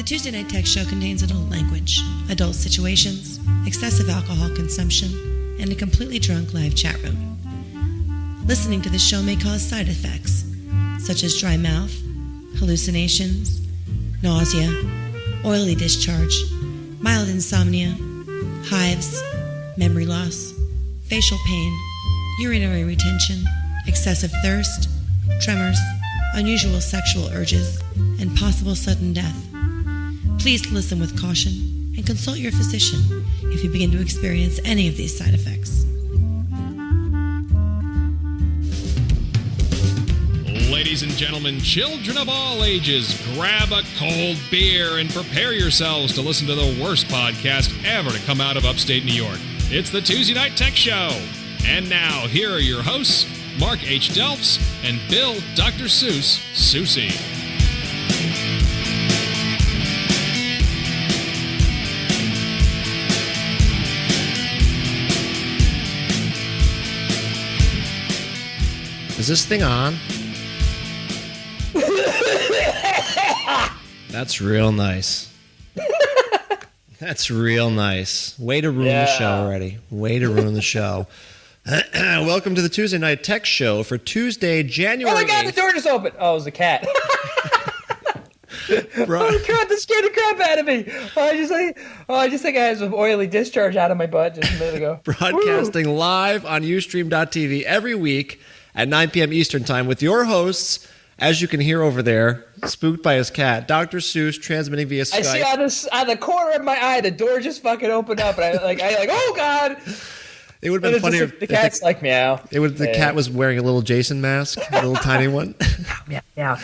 Tuesday Night Tech Show contains adult language, adult situations, excessive alcohol consumption, and a completely drunk live chat room. Listening to the show may cause side effects, such as dry mouth, hallucinations, nausea, oily discharge, mild insomnia, hives, memory loss, facial pain, urinary retention, excessive thirst, tremors, unusual sexual urges, and possible sudden death. Please listen with caution and consult your physician if you begin to experience any of these side effects. Ladies and gentlemen, children of all ages, grab a cold beer and prepare yourselves to listen to the worst podcast ever to come out of upstate New York. It's the Tuesday Night Tech Show. And now, here are your hosts, Mark H. Delps and Bill Dr. Soos Susie. Is this thing on? That's real nice. That's real nice. Way to ruin the show already. Way to ruin the show. Welcome to the Tuesday Night Tech Show for Tuesday, January 8th. Oh my God, the door just opened. Oh, it was a cat. Oh God, that scared the crap out of me. I just think I had some oily discharge out of my butt just a minute ago. Broadcasting live on Ustream.tv every week at 9 p.m. Eastern Time with your hosts, as you can hear over there, spooked by his cat, Dr. Seuss, transmitting via Skype. I see on the corner of my eye, the door just fucking opened up, and I like, oh God. It would have been funnier if the cat's like meow. The cat was wearing a little Jason mask, a little tiny one. Meow, meow,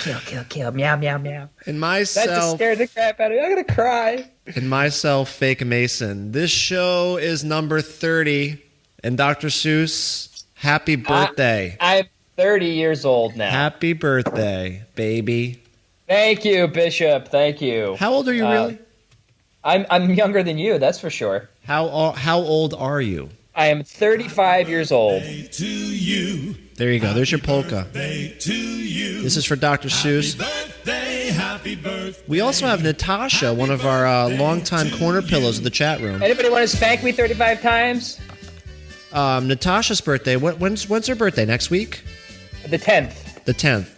kill, meow, meow, meow. And That just scared the crap out of me. I'm gonna cry. And myself, Fake Mason. This show is number 30, and Dr. Seuss, happy birthday. I'm 30 years old now. Happy birthday, baby. Thank you, Bishop. Thank you. How old are you really? I'm younger than you, that's for sure. How old are you? I am 35 years old. There you go. There's your polka. This is for Dr. Seuss. We also have Natasha, one of our longtime corner pillows in the chat room. Anybody want to spank me 35 times? Natasha's birthday. When's her birthday? Next week? The 10th. The 10th.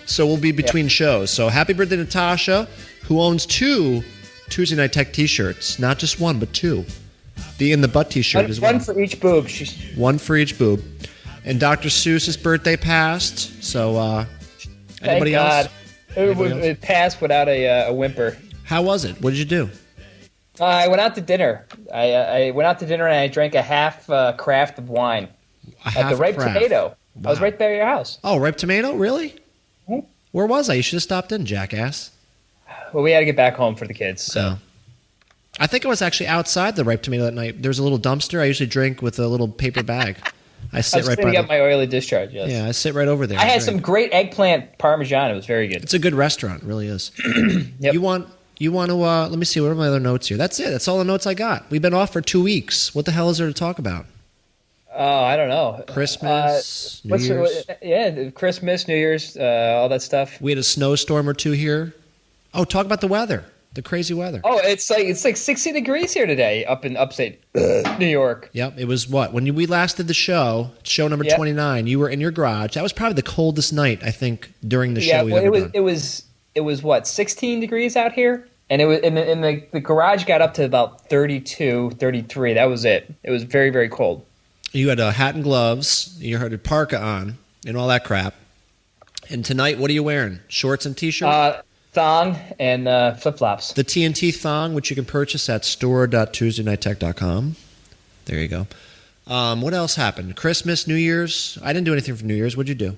So we'll be between shows. So happy birthday, Natasha, who owns 2 Tuesday Night Tech t-shirts. Not just one, but 2. The In the Butt t-shirt as well. One for each boob. One for each boob. And Dr. Seuss's birthday passed. So anybody else? It passed without a whimper. How was it? What did you do? I went out to dinner. I went out to dinner and I drank a half craft of wine. At the Ripe Tomato. Wow. I was right there at your house. Oh, Ripe Tomato? Really? Mm-hmm. Where was I? You should have stopped in, jackass. Well, we had to get back home for the kids. So. I think I was actually outside the Ripe Tomato that night. There's a little dumpster. I usually drink with a little paper bag. I sit right by get my oily discharge, yes. Yeah, I sit right over there. I had some great eggplant parmesan. It was very good. It's a good restaurant. It really is. Yep. You want to, let me see, what are my other notes here? That's it. That's all the notes I got. We've been off for 2 weeks. What the hell is there to talk about? Oh, I don't know. Christmas, New Year's. Christmas, New Year's, all that stuff. We had a snowstorm or two here. Oh, talk about the weather. The crazy weather. Oh, it's like 60 degrees here today up in upstate New York. Yep, it was what? When we last did the show number 29, you were in your garage. That was probably the coldest night, I think, during the show we've ever done. It was what, 16 degrees out here? And it was the garage got up to about 32, 33. That was it. It was very, very cold. You had a hat and gloves. You had a parka on and all that crap. And tonight, what are you wearing? Shorts and T-shirt? Thong and flip-flops. The TNT thong, which you can purchase at store.tuesdaynightTech.com. There you go. What else happened? Christmas, New Year's? I didn't do anything for New Year's. What'd you do?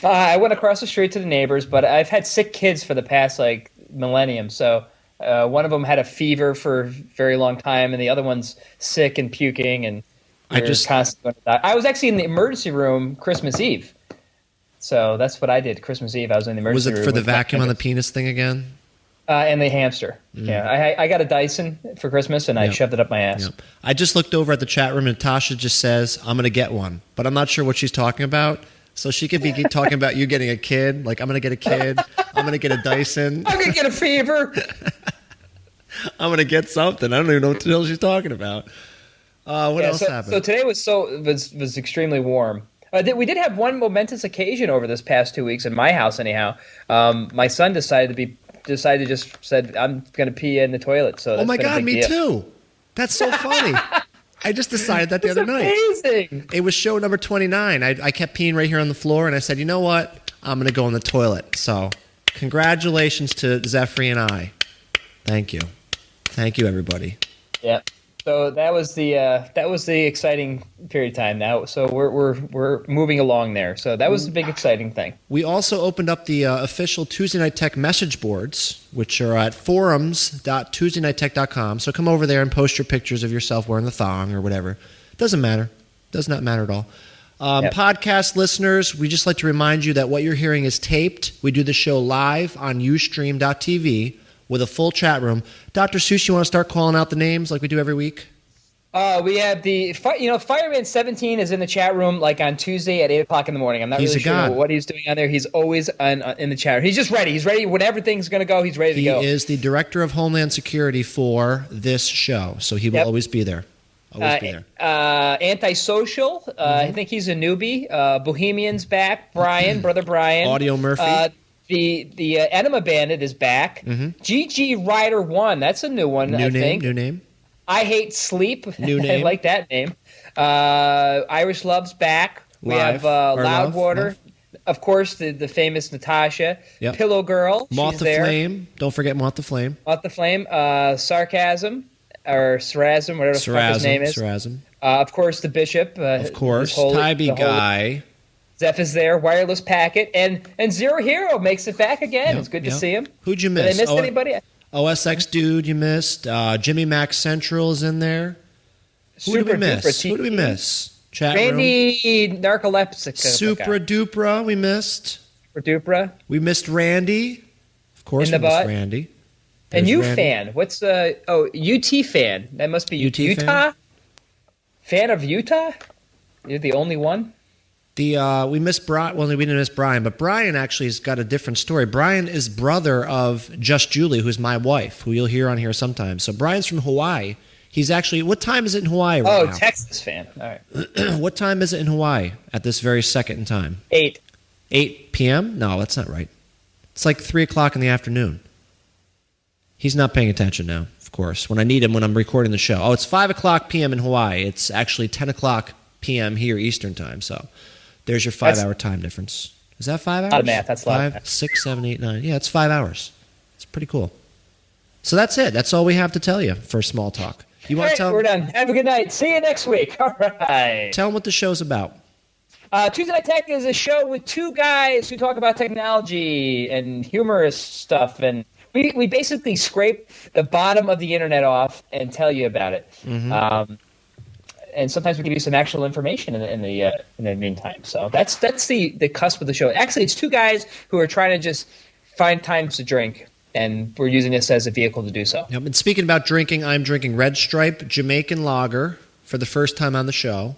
I went across the street to the neighbors, but I've had sick kids for the past, millennium. So one of them had a fever for a very long time, and the other one's sick and puking, and constantly going to die. I was actually in the emergency room Christmas Eve. So that's what I did Christmas Eve. I was in the emergency room. Was it for the vacuum on the penis thing again? And the hamster. Yeah, I got a Dyson for Christmas, and I shoved it up my ass. Yep. I just looked over at the chat room, and Natasha just says, I'm going to get one. But I'm not sure what she's talking about. So she could be talking about you getting a kid. Like, I'm going to get a kid. I'm going to get a Dyson. I'm going to get a fever. I'm gonna get something. I don't even know what the hell she's talking about. What else happened? So today was extremely warm. We did have one momentous occasion over this past 2 weeks in my house. Anyhow, my son decided to just said, "I'm going to pee in the toilet." So oh my God, me deal. too. That's so funny. I just decided that the other night. Amazing. It was show number 29. I kept peeing right here on the floor, and I said, you know what? I'm going to go in the toilet. So congratulations to Zephyr and I. Thank you. Thank you, everybody. Yeah. So that was the exciting period of time now. So we're moving along there. So that was a big exciting thing. We also opened up the official Tuesday Night Tech message boards, which are at forums.tuesdaynightTech.com. So come over there and post your pictures of yourself wearing the thong or whatever. Doesn't matter. Does not matter at all. Yep. Podcast listeners, we just like to remind you that what you're hearing is taped. We do the show live on Ustream.tv with a full chat room. Dr. Soos, you want to start calling out the names like we do every week? We have Fireman 17 is in the chat room like on Tuesday at 8 o'clock in the morning. I'm not really sure what he's doing on there. He's always in the chat room. He's just ready. He's ready. When everything's going to go, he's ready to go. He is the Director of Homeland Security for this show, so he will always be there. Always be there. Antisocial. I think he's a newbie. Bohemian's back. Brian, Brother Brian. Audio Murphy. The Enema Bandit is back. GG Rider 1. That's a new one, I think. New name. I Hate Sleep. New name. I like that name. Irish Love's back. We have Loudwater. Of course, the famous Natasha. Yep. Pillow Girl. Moth she's the there. Flame. Don't forget Moth the Flame. Moth the Flame. Sarcasm. Or Sarasm, whatever the fuck his name is. Sarasm. Of course, the Bishop. Of course. Tybee Guy. Zeph is there, Wireless Packet, and Zero Hero makes it back again. It's good to see him. Who'd you miss? Did I miss anybody? OSX Dude, you missed. Jimmy Max Central is in there. Who did we miss? Who did we miss? Chat Randy room. Narcoleptic. Supra Dupra, we missed. Supra Dupra. We missed Randy. Of course, we missed Randy. And fan. What's the UT fan? That must be Utah. Fan of Utah? You're the only one. We missed Brian. Well, we didn't miss Brian, but Brian actually has got a different story. Brian is brother of Just Julie, who's my wife, who you'll hear on here sometimes. So Brian's from Hawaii. He's actually. What time is it in Hawaii right now? Texas fan. All right. What time is it in Hawaii at this very second in time? 8 p.m. No, that's not right. It's like 3 o'clock in the afternoon. He's not paying attention now, of course. When I need him, when I'm recording the show. Oh, it's 5 o'clock p.m. in Hawaii. It's actually 10 o'clock p.m. here Eastern time. So there's your 5-hour time difference. Is that 5 hours? A lot of math. That's a lot. 5, 6, 7, 8, 9. Yeah, it's 5 hours. It's pretty cool. So that's it. That's all we have to tell you for small talk. You want to tell? We're done. Have a good night. See you next week. All right. Tell them what the show's about. Tuesday Night Tech is a show with two guys who talk about technology and humorous stuff, and we basically scrape the bottom of the internet off and tell you about it. And sometimes we give you some actual information in the meantime. So that's the cusp of the show. Actually, it's two guys who are trying to just find times to drink, and we're using this as a vehicle to do so. Yep. And speaking about drinking, I'm drinking Red Stripe Jamaican Lager for the first time on the show.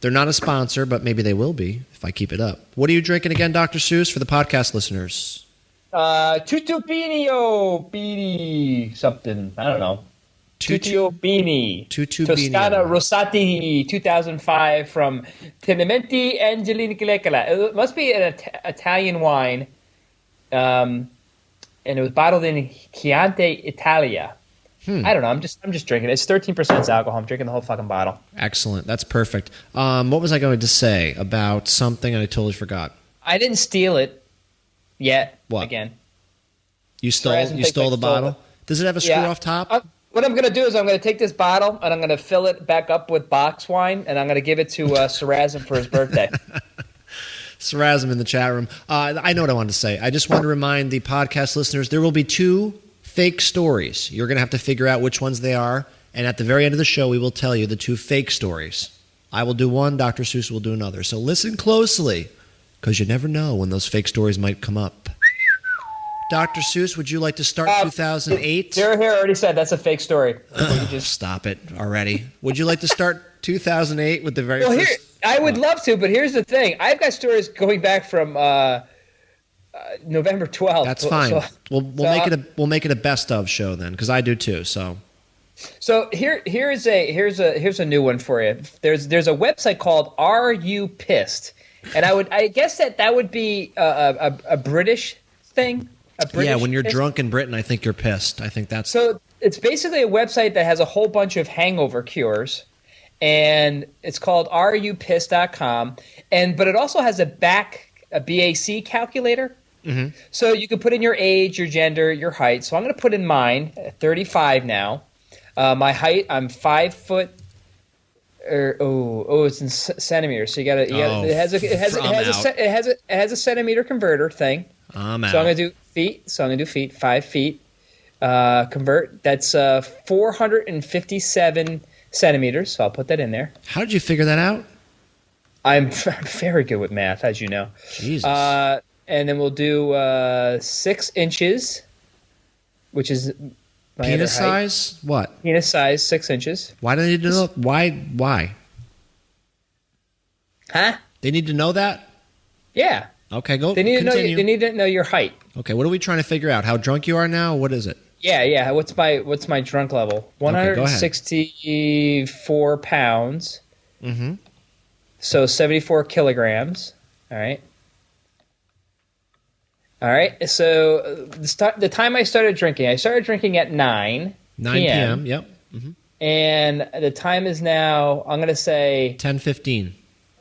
They're not a sponsor, but maybe they will be if I keep it up. What are you drinking again, Dr. Soos, for the podcast listeners? Tutupinio Beanie something. I don't know. Tutupini. Toscana Rosati 2005 from Tenementi Angelini Calecala. It must be an Italian wine. And it was bottled in Chianti, Italia. I don't know. I'm just drinking it. It's 13% alcohol. I'm drinking the whole fucking bottle. Excellent. That's perfect. What was I going to say about something I totally forgot? I didn't steal it yet. What? Again. You stole the bottle? Does it have a screw off top? What I'm going to do is I'm going to take this bottle and I'm going to fill it back up with box wine and I'm going to give it to Sarasm for his birthday. Sarasm in the chat room. I know what I wanted to say. I just want to remind the podcast listeners there will be 2 fake stories. You're going to have to figure out which ones they are. And at the very end of the show, we will tell you the 2 fake stories. I will do one. Dr. Soos will do another. So listen closely because you never know when those fake stories might come up. Dr. Soos, would you like to start 2008? Zero here already said that's a fake story. Stop it already. Would you like to start 2008 with the very first? I would love to, but here's the thing. I've got stories going back from November 12th. That's fine. We'll make it a best of show then, because I do too. So here's a new one for you. There's a website called Are You Pissed? And I guess that would be a British thing. When you're drunk in Britain, I think you're pissed. I think that's so. It's basically a website that has a whole bunch of hangover cures, and it's called areyoupissed.com. But it also has a BAC calculator. Mm-hmm. So you can put in your age, your gender, your height. So I'm going to put in mine, 35 now. My height, I'm 5 foot. It's in centimeters. So you got to. It has a centimeter converter thing. I'm out. So I'm going to do feet. So I'm going to do feet. 5 feet. Convert. That's 457 centimeters. So I'll put that in there. How did you figure that out? I'm very good with math, as you know. Jesus. And then we'll do 6 inches, which is my penis size. What? Penis size, 6 inches. Why do they need to know? Why? Huh? They need to know that? Yeah. Okay, go. They need continue. They need to know your height. Okay, what are we trying to figure out? How drunk you are now? What is it? Yeah. What's my drunk level? 164 pounds. Mm-hmm. So 74 kilograms. All right. So the time I started drinking at 9 p.m. Yep. Mm-hmm. And the time is now, I'm going to say 10:15.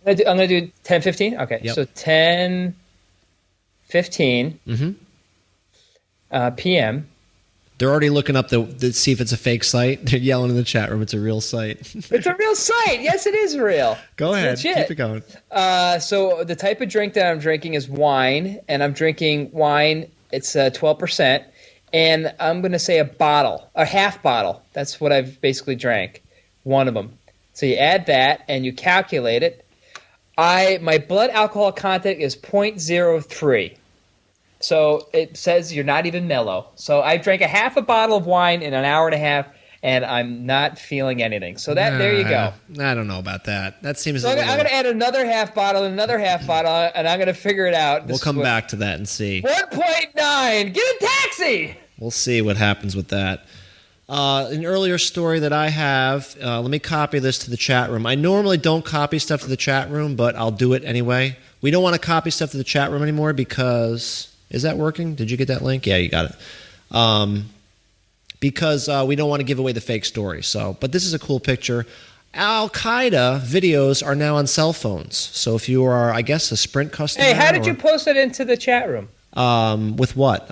I'm going to do 10:15. Okay. Yep. So 10:15 p.m. They're already looking up to see if it's a fake site. They're yelling in the chat room, it's a real site. It's a real site. Yes, it is real. Go ahead. Legit. Keep it going. So the type of drink that I'm drinking is wine, and I'm drinking wine. It's 12%, and I'm going to say a half bottle. That's what I've basically drank, one of them. So you add that, and you calculate it. My blood alcohol content is 0.03. So it says you're not even mellow. So I drank a half a bottle of wine in an hour and a half, and I'm not feeling anything. So there you go. I don't know about that. That seems. So I'm going to add another half bottle, and I'm going to figure it out. We'll come back to that and see. 1.9. Get a taxi. We'll see what happens with that. An earlier story that I have. Let me copy this to the chat room. I normally don't copy stuff to the chat room, but I'll do it anyway. We don't want to copy stuff to the chat room anymore because. Is that working? Did you get that link? Yeah, you got it. Because we don't want to give away the fake story. But this is a cool picture. Al-Qaeda videos are now on cell phones. So if you are, I guess, a Sprint customer. Hey, how did you post it into the chat room? With what?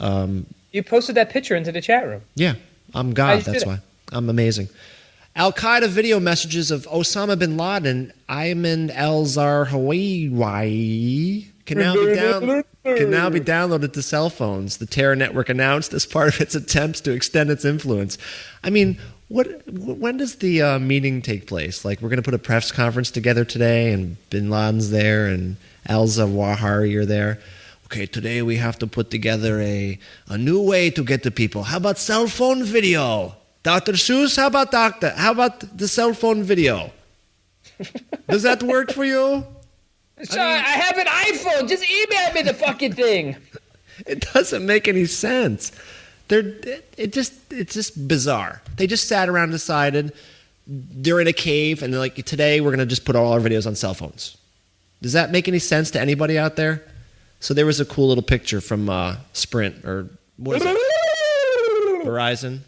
You posted that picture into the chat room. Yeah, I'm God. That's why. I'm amazing. Al-Qaeda video messages of Osama bin Laden, Ayman al-Zawahiri can now be downloaded to cell phones, the terror network announced as part of its attempts to extend its influence. I mean, when does the meeting take place? Like, we're going to put a press conference together today, and bin Laden's there, and al-Zawahiri are there. Okay, today we have to put together a new way to get to people. How about cell phone video? Dr. Soos, how about the cell phone video? Does that work for you? I have an iPhone. Just email me the fucking thing. It doesn't make any sense. It's just bizarre. They just sat around and decided they're in a cave and they're like, today we're going to just put all our videos on cell phones. Does that make any sense to anybody out there? So there was a cool little picture from Sprint or what is it? Verizon.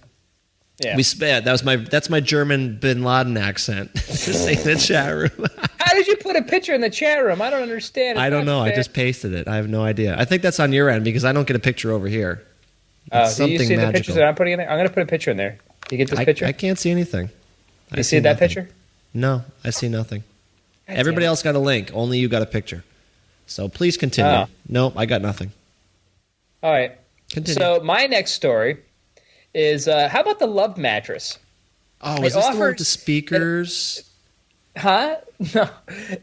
Yeah. That's my German bin Laden accent. Just saying in the chat room. How did you put a picture in the chat room? I don't understand. I don't know. I just pasted it. I have no idea. I think that's on your end because I don't get a picture over here. It's do you see magical. The pictures that I'm putting in there? I'm going to put a picture in there. Do you get this picture? I can't see anything. You see that picture? No, I see nothing. Everybody else got a link. Only you got a picture. So please continue. Oh. Nope, I got nothing. All right. Continue. So my next story is how about the Love mattress? Oh, is this the one with the speakers? No.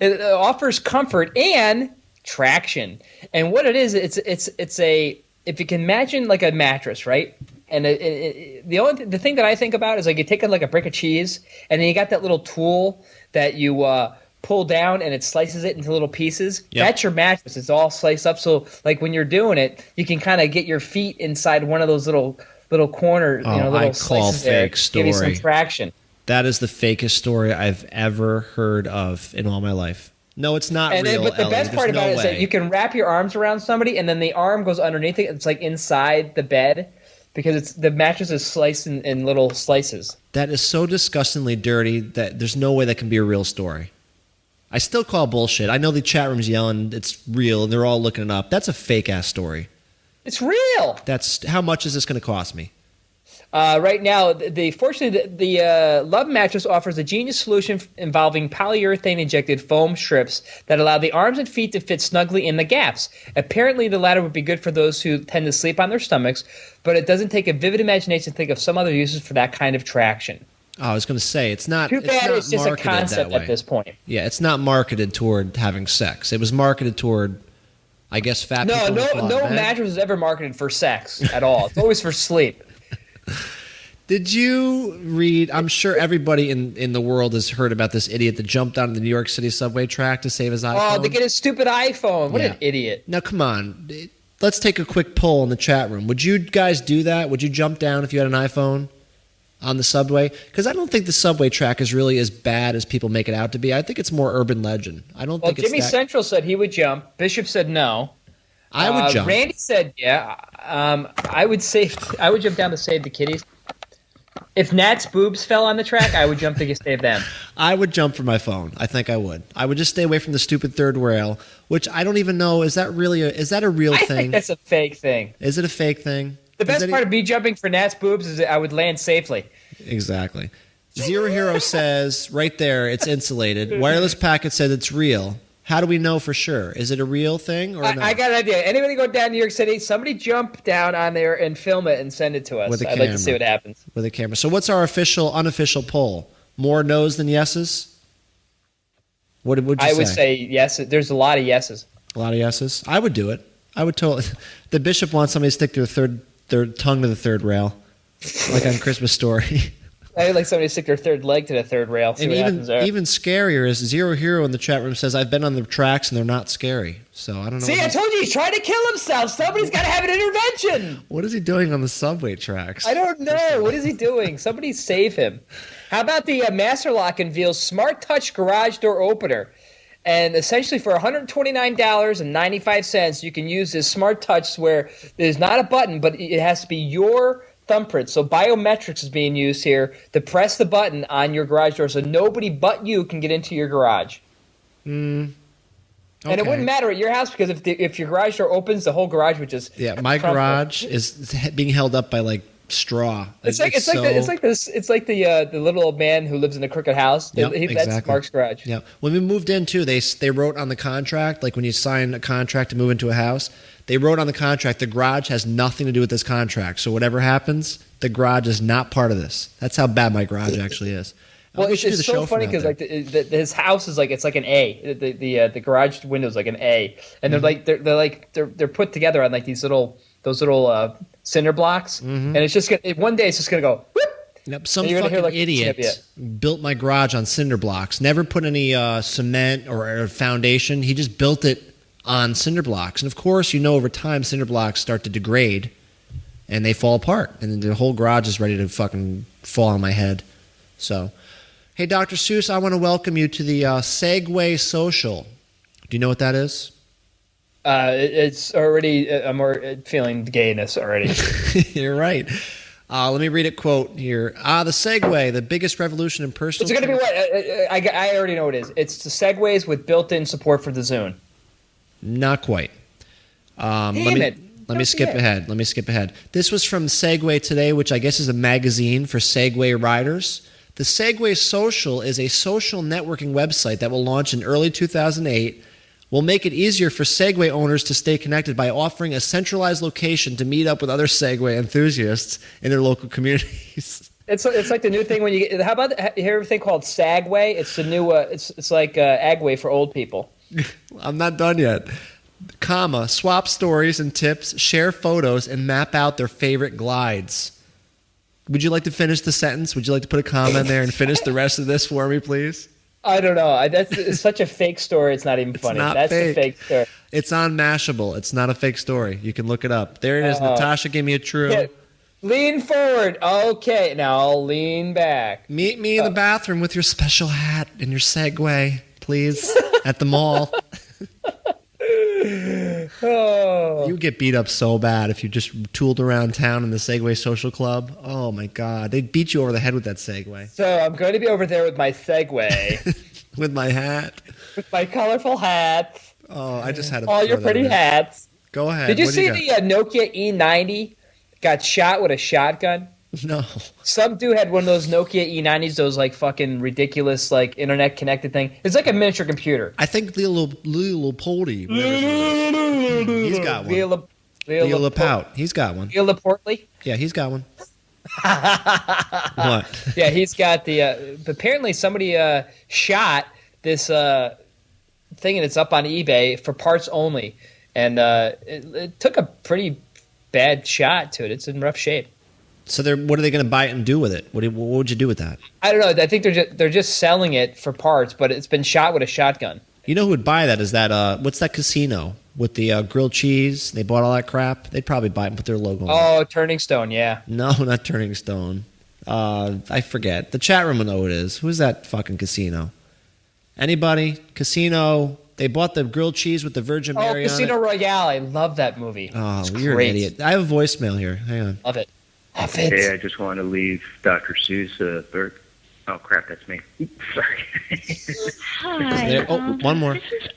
It offers comfort and traction. And what it is, it's a, if you can imagine like a mattress, right? And the thing that I think about is like you take like a brick of cheese and then you got that little tool that you pull down and it slices it into little pieces. Yep. That's your mattress. It's all sliced up. So like when you're doing it, you can kind of get your feet inside one of those little corner, little slices there. Give you some traction. That is the fakest story I've ever heard of in all my life. No, it's not real. But the best part about it is that you can wrap your arms around somebody, and then the arm goes underneath it. It's like inside the bed because the mattress is sliced in little slices. That is so disgustingly dirty that there's no way that can be a real story. I still call bullshit. I know the chat room's yelling it's real, and they're all looking it up. That's a fake-ass story. It's real. How much is this going to cost me? Right now, fortunately, the Love mattress offers a genius solution involving polyurethane-injected foam strips that allow the arms and feet to fit snugly in the gaps. Apparently, the latter would be good for those who tend to sleep on their stomachs, but it doesn't take a vivid imagination to think of some other uses for that kind of traction. Oh, I was going to say, it's not. Too bad it's just a concept at this point. Yeah, it's not marketed toward having sex. It was marketed toward, I guess, fat people. No mattress is ever marketed for sex at all. It's always for sleep. Did you read? I'm sure everybody in the world has heard about this idiot that jumped onto the New York City subway track to save his iPhone. Oh, to get his stupid iPhone. What an idiot. Now, come on. Let's take a quick poll in the chat room. Would you guys do that? Would you jump down if you had an iPhone on the subway? Because I don't think the subway track is really as bad as people make it out to be. I think it's more urban legend. I don't think it's Jimmy Central said he would jump. Bishop said no. I would jump. Randy said yeah. I would jump down to save the kitties. If Nat's boobs fell on the track, I would jump to save them. I would jump for my phone. I think I would. I would just stay away from the stupid third rail, which I don't even know. Is that a real thing? I think that's a fake thing. Is it a fake thing? The best part of me jumping for Nat's boobs is that I would land safely. Exactly. Zero Hero says right there it's insulated. Wireless Packet said it's real. How do we know for sure? Is it a real thing or no? I got an idea. Anybody go down to New York City, somebody jump down on there and film it and send it to us. I'd like to see what happens. With a camera. So what's our unofficial poll? More no's than yeses? What would you say? I would say yes. There's a lot of yeses. A lot of yeses? I would do it. I would totally. The bishop wants somebody to stick their tongue to the third rail, like on Christmas Story. I would like somebody to stick their third leg to the third rail. See what happens there. Even scarier is Zero Hero in the chat room says, I've been on the tracks and they're not scary. So I don't know. See, I told you he's trying to kill himself. Somebody's got to have an intervention. What is he doing on the subway tracks? I don't know. What is he doing? Somebody save him. How about the Master Lock and Veal's Smart Touch Garage Door Opener? And essentially for $129.95, you can use this Smart Touch where there's not a button, but it has to be your thumbprint. So biometrics is being used here to press the button on your garage door so nobody but you can get into your garage. Okay. And it wouldn't matter at your house because if your garage door opens, the whole garage would just my garage is being held up by like straw. It's like the little old man who lives in a crooked house. That's Mark's garage. Yeah. When we moved in too, they wrote on the contract, like when you sign a contract to move into a house, they wrote on the contract the garage has nothing to do with this contract. So whatever happens, the garage is not part of this. That's how bad my garage actually is. Well, it's so funny because like his house is like it's like an A. The garage window is like an A, and they're put together on like those little cinder blocks, and it's just one day it's just gonna go. Whoop, Yep, some fucking idiot built my garage on cinder blocks. Never put any cement or foundation. He just built it on cinder blocks, and of course, over time cinder blocks start to degrade, and they fall apart, and then the whole garage is ready to fucking fall on my head. So, hey, Dr. Soos, I want to welcome you to the Segway Social. Do you know what that is? It's already. I'm feeling gayness already. You're right. Let me read a quote here. The Segway, the biggest revolution in personal. It's going to be what? I already know what it is. It's the Segways with built-in support for the Zune. Not quite. Let me skip ahead. This was from Segway Today, which I guess is a magazine for Segway riders. The Segway Social is a social networking website that will launch in early 2008. Will make it easier for Segway owners to stay connected by offering a centralized location to meet up with other Segway enthusiasts in their local communities. It's like the new thing when you get. How about you hear everything called Sagway? It's the new. It's like Agway for old people. I'm not done yet. Swap stories and tips, share photos, and map out their favorite glides. Would you like to finish the sentence? Would you like to put a comma in there and finish the rest of this for me, please? I don't know. It's such a fake story. It's not even funny. That's fake. the fake story. It's on Mashable. It's not a fake story. You can look it up. There it is. Natasha gave me a true. Yeah. Lean forward. Okay, now I'll lean back. Meet me in the bathroom with your special hat and your Segway, please, at the mall. You would get beat up so bad if you just tooled around town in the Segway Social Club. Oh, my God. They'd beat you over the head with that Segway. So I'm going to be over there with my Segway. With my hat. With my colorful hats. Oh, I just had all your pretty hats. Go ahead. Did you see the Nokia E90 got shot with a shotgun? No. Some dude had one of those Nokia E90s, those like fucking ridiculous like internet connected thing. It's like a miniature computer. I think Leo Poldy. He's got one. Leo Lapout. He's got one. Leo Laportly? Yeah, he's got one. What? Yeah, he's got the. Apparently, somebody shot this thing, and it's up on eBay for parts only. And it took a pretty bad shot to it. It's in rough shape. So what are they going to buy it and do with it? What would you do with that? I don't know. I think they're just selling it for parts, but it's been shot with a shotgun. You know who would buy that? Is that what's that casino with the grilled cheese? They bought all that crap. They'd probably buy it and put their logo on it. Oh, Turning Stone, yeah. No, not Turning Stone. I forget. The chat room will know who it is. Who's that fucking casino? Anybody? Casino. They bought the grilled cheese with the Virgin Mary on it. Casino Royale. I love that movie. Oh, you're an idiot. I have a voicemail here. Hang on. Love it. Hey, I just want to leave Dr. Soos a bird. Oh, crap, that's me. Sorry. Hi. One more. This is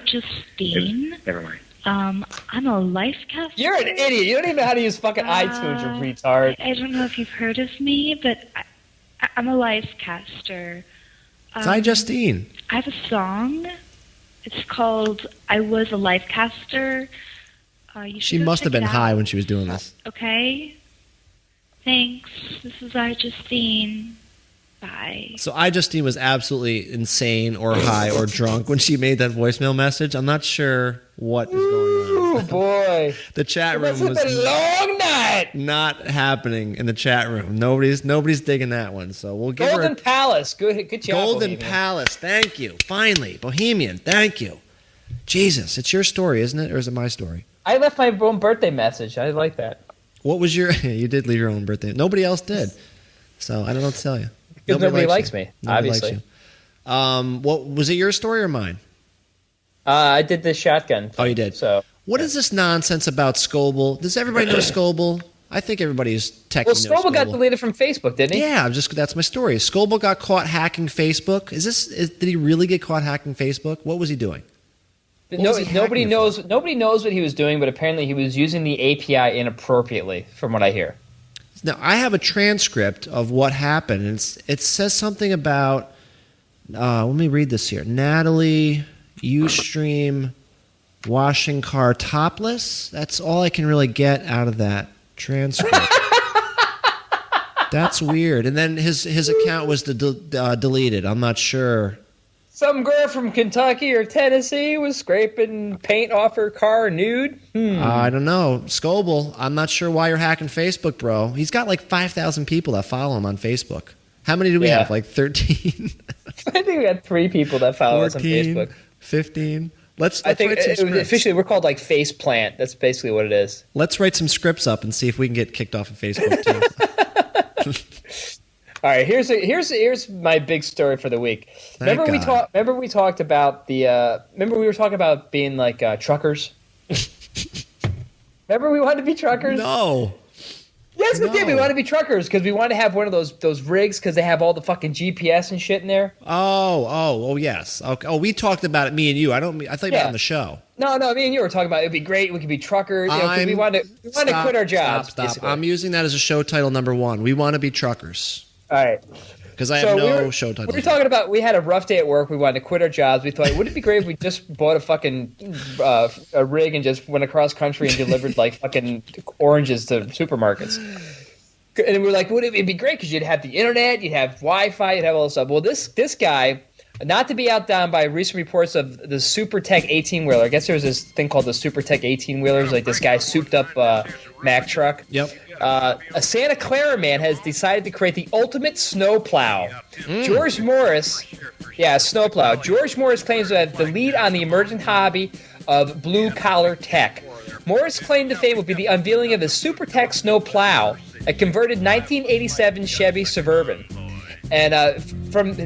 Justine. Never mind. I'm a life caster. You're an idiot. You don't even know how to use fucking iTunes, you retard. I don't know if you've heard of me, but I'm a life caster. It's Justine. I have a song. It's called I Was a Life Caster. She must have been high when she was doing this. Okay. Thanks. This is Justine. Bye. So Justine was absolutely insane or high or drunk when she made that voicemail message. I'm not sure what is going on. Oh boy. The chat room was a long night. Not happening in the chat room. Nobody's digging that one. So we'll give Golden her Palace. Good job. Golden Palace. Thank you. Finally, Bohemian. Thank you. Jesus, it's your story, isn't it, or is it my story? I left my own birthday message. I like that. What was your? You did leave your own birthday. Nobody else did. So I don't know what to tell you. Because nobody likes me, obviously. Likes you. What was it? Your story or mine? I did the shotgun thing, Oh, you did. So what is this nonsense about Scoble? Does everybody know Scoble? I think everybody's technically knows Scoble got deleted from Facebook, didn't he? Yeah, that's my story. Scoble got caught hacking Facebook. Did he really get caught hacking Facebook? What was he doing? Nobody knows what he was doing, but apparently he was using the API inappropriately, from what I hear. Now, I have a transcript of what happened, and it says something about, let me read this here. Natalie, Ustream, washing car topless. That's all I can really get out of that transcript. That's weird. And then his account was deleted. I'm not sure. Some girl from Kentucky or Tennessee was scraping paint off her car nude. I don't know. Scoble, I'm not sure why you're hacking Facebook, bro. He's got like 5,000 people that follow him on Facebook. How many do we have? Like 13? I think we got 3 people that follow us on Facebook. 15? Let's I think write some scripts. Officially we're called like Face Plant. That's basically what it is. Let's write some scripts up and see if we can get kicked off of Facebook too. All right, here's my big story for the week. Remember we talked about remember we were talking about being like truckers? Remember we wanted to be truckers? No. Yes, we did. We wanted to be truckers because we wanted to have one of those rigs because they have all the fucking GPS and shit in there. Oh, yes. Okay. Oh, we talked about it, me and you. I thought you were on the show. No, me and you were talking about it'd be great. We could be truckers. We wanted to quit our jobs. Stop. I'm using that as a show title number 1. We want to be truckers. All right. Because I have no show title. We were talking about we had a rough day at work. We wanted to quit our jobs. We thought, wouldn't it be great if we just bought a fucking a rig and just went across country and delivered like fucking oranges to supermarkets? And we were like, wouldn't it be great because you'd have the internet, you'd have Wi-Fi, you'd have all this stuff. Well, this guy Not to be outdone by recent reports of the SuperTech 18-wheeler. I guess there was this thing called the SuperTech 18-wheelers, like this guy souped up Mack truck. Yep. A Santa Clara man has decided to create the ultimate snowplow. George Morris, snowplow. George Morris claims to have the lead on the emergent hobby of blue-collar tech. Morris' claim to fame will be the unveiling of his SuperTech snowplow, a converted 1987 Chevy Suburban. And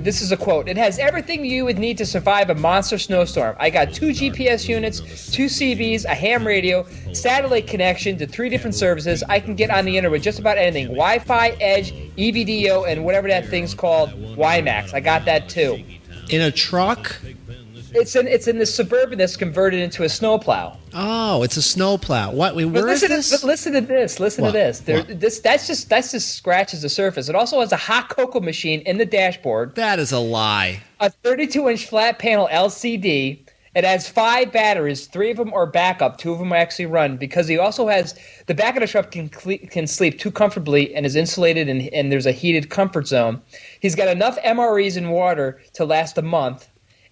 this is a quote. It has everything you would need to survive a monster snowstorm. I got 2 GPS units, 2 CBs, a ham radio, satellite connection to 3 different services. I can get on the internet with just about anything. Wi-Fi, Edge, EVDO, and whatever that thing's called, WiMAX. I got that too. In a truck? It's in the Suburban that's converted into a snowplow. Oh, it's a snowplow. What? Wait, where is this? But listen to this. Listen What? to this. What? That's just scratches the surface. It also has a hot cocoa machine in the dashboard, That is a lie. a 32-inch flat panel LCD. It has 5 batteries. 3 of them are backup. 2 of them actually run because he also has the back of the truck can sleep too comfortably and is insulated and there's a heated comfort zone. He's got enough MREs in water to last a month.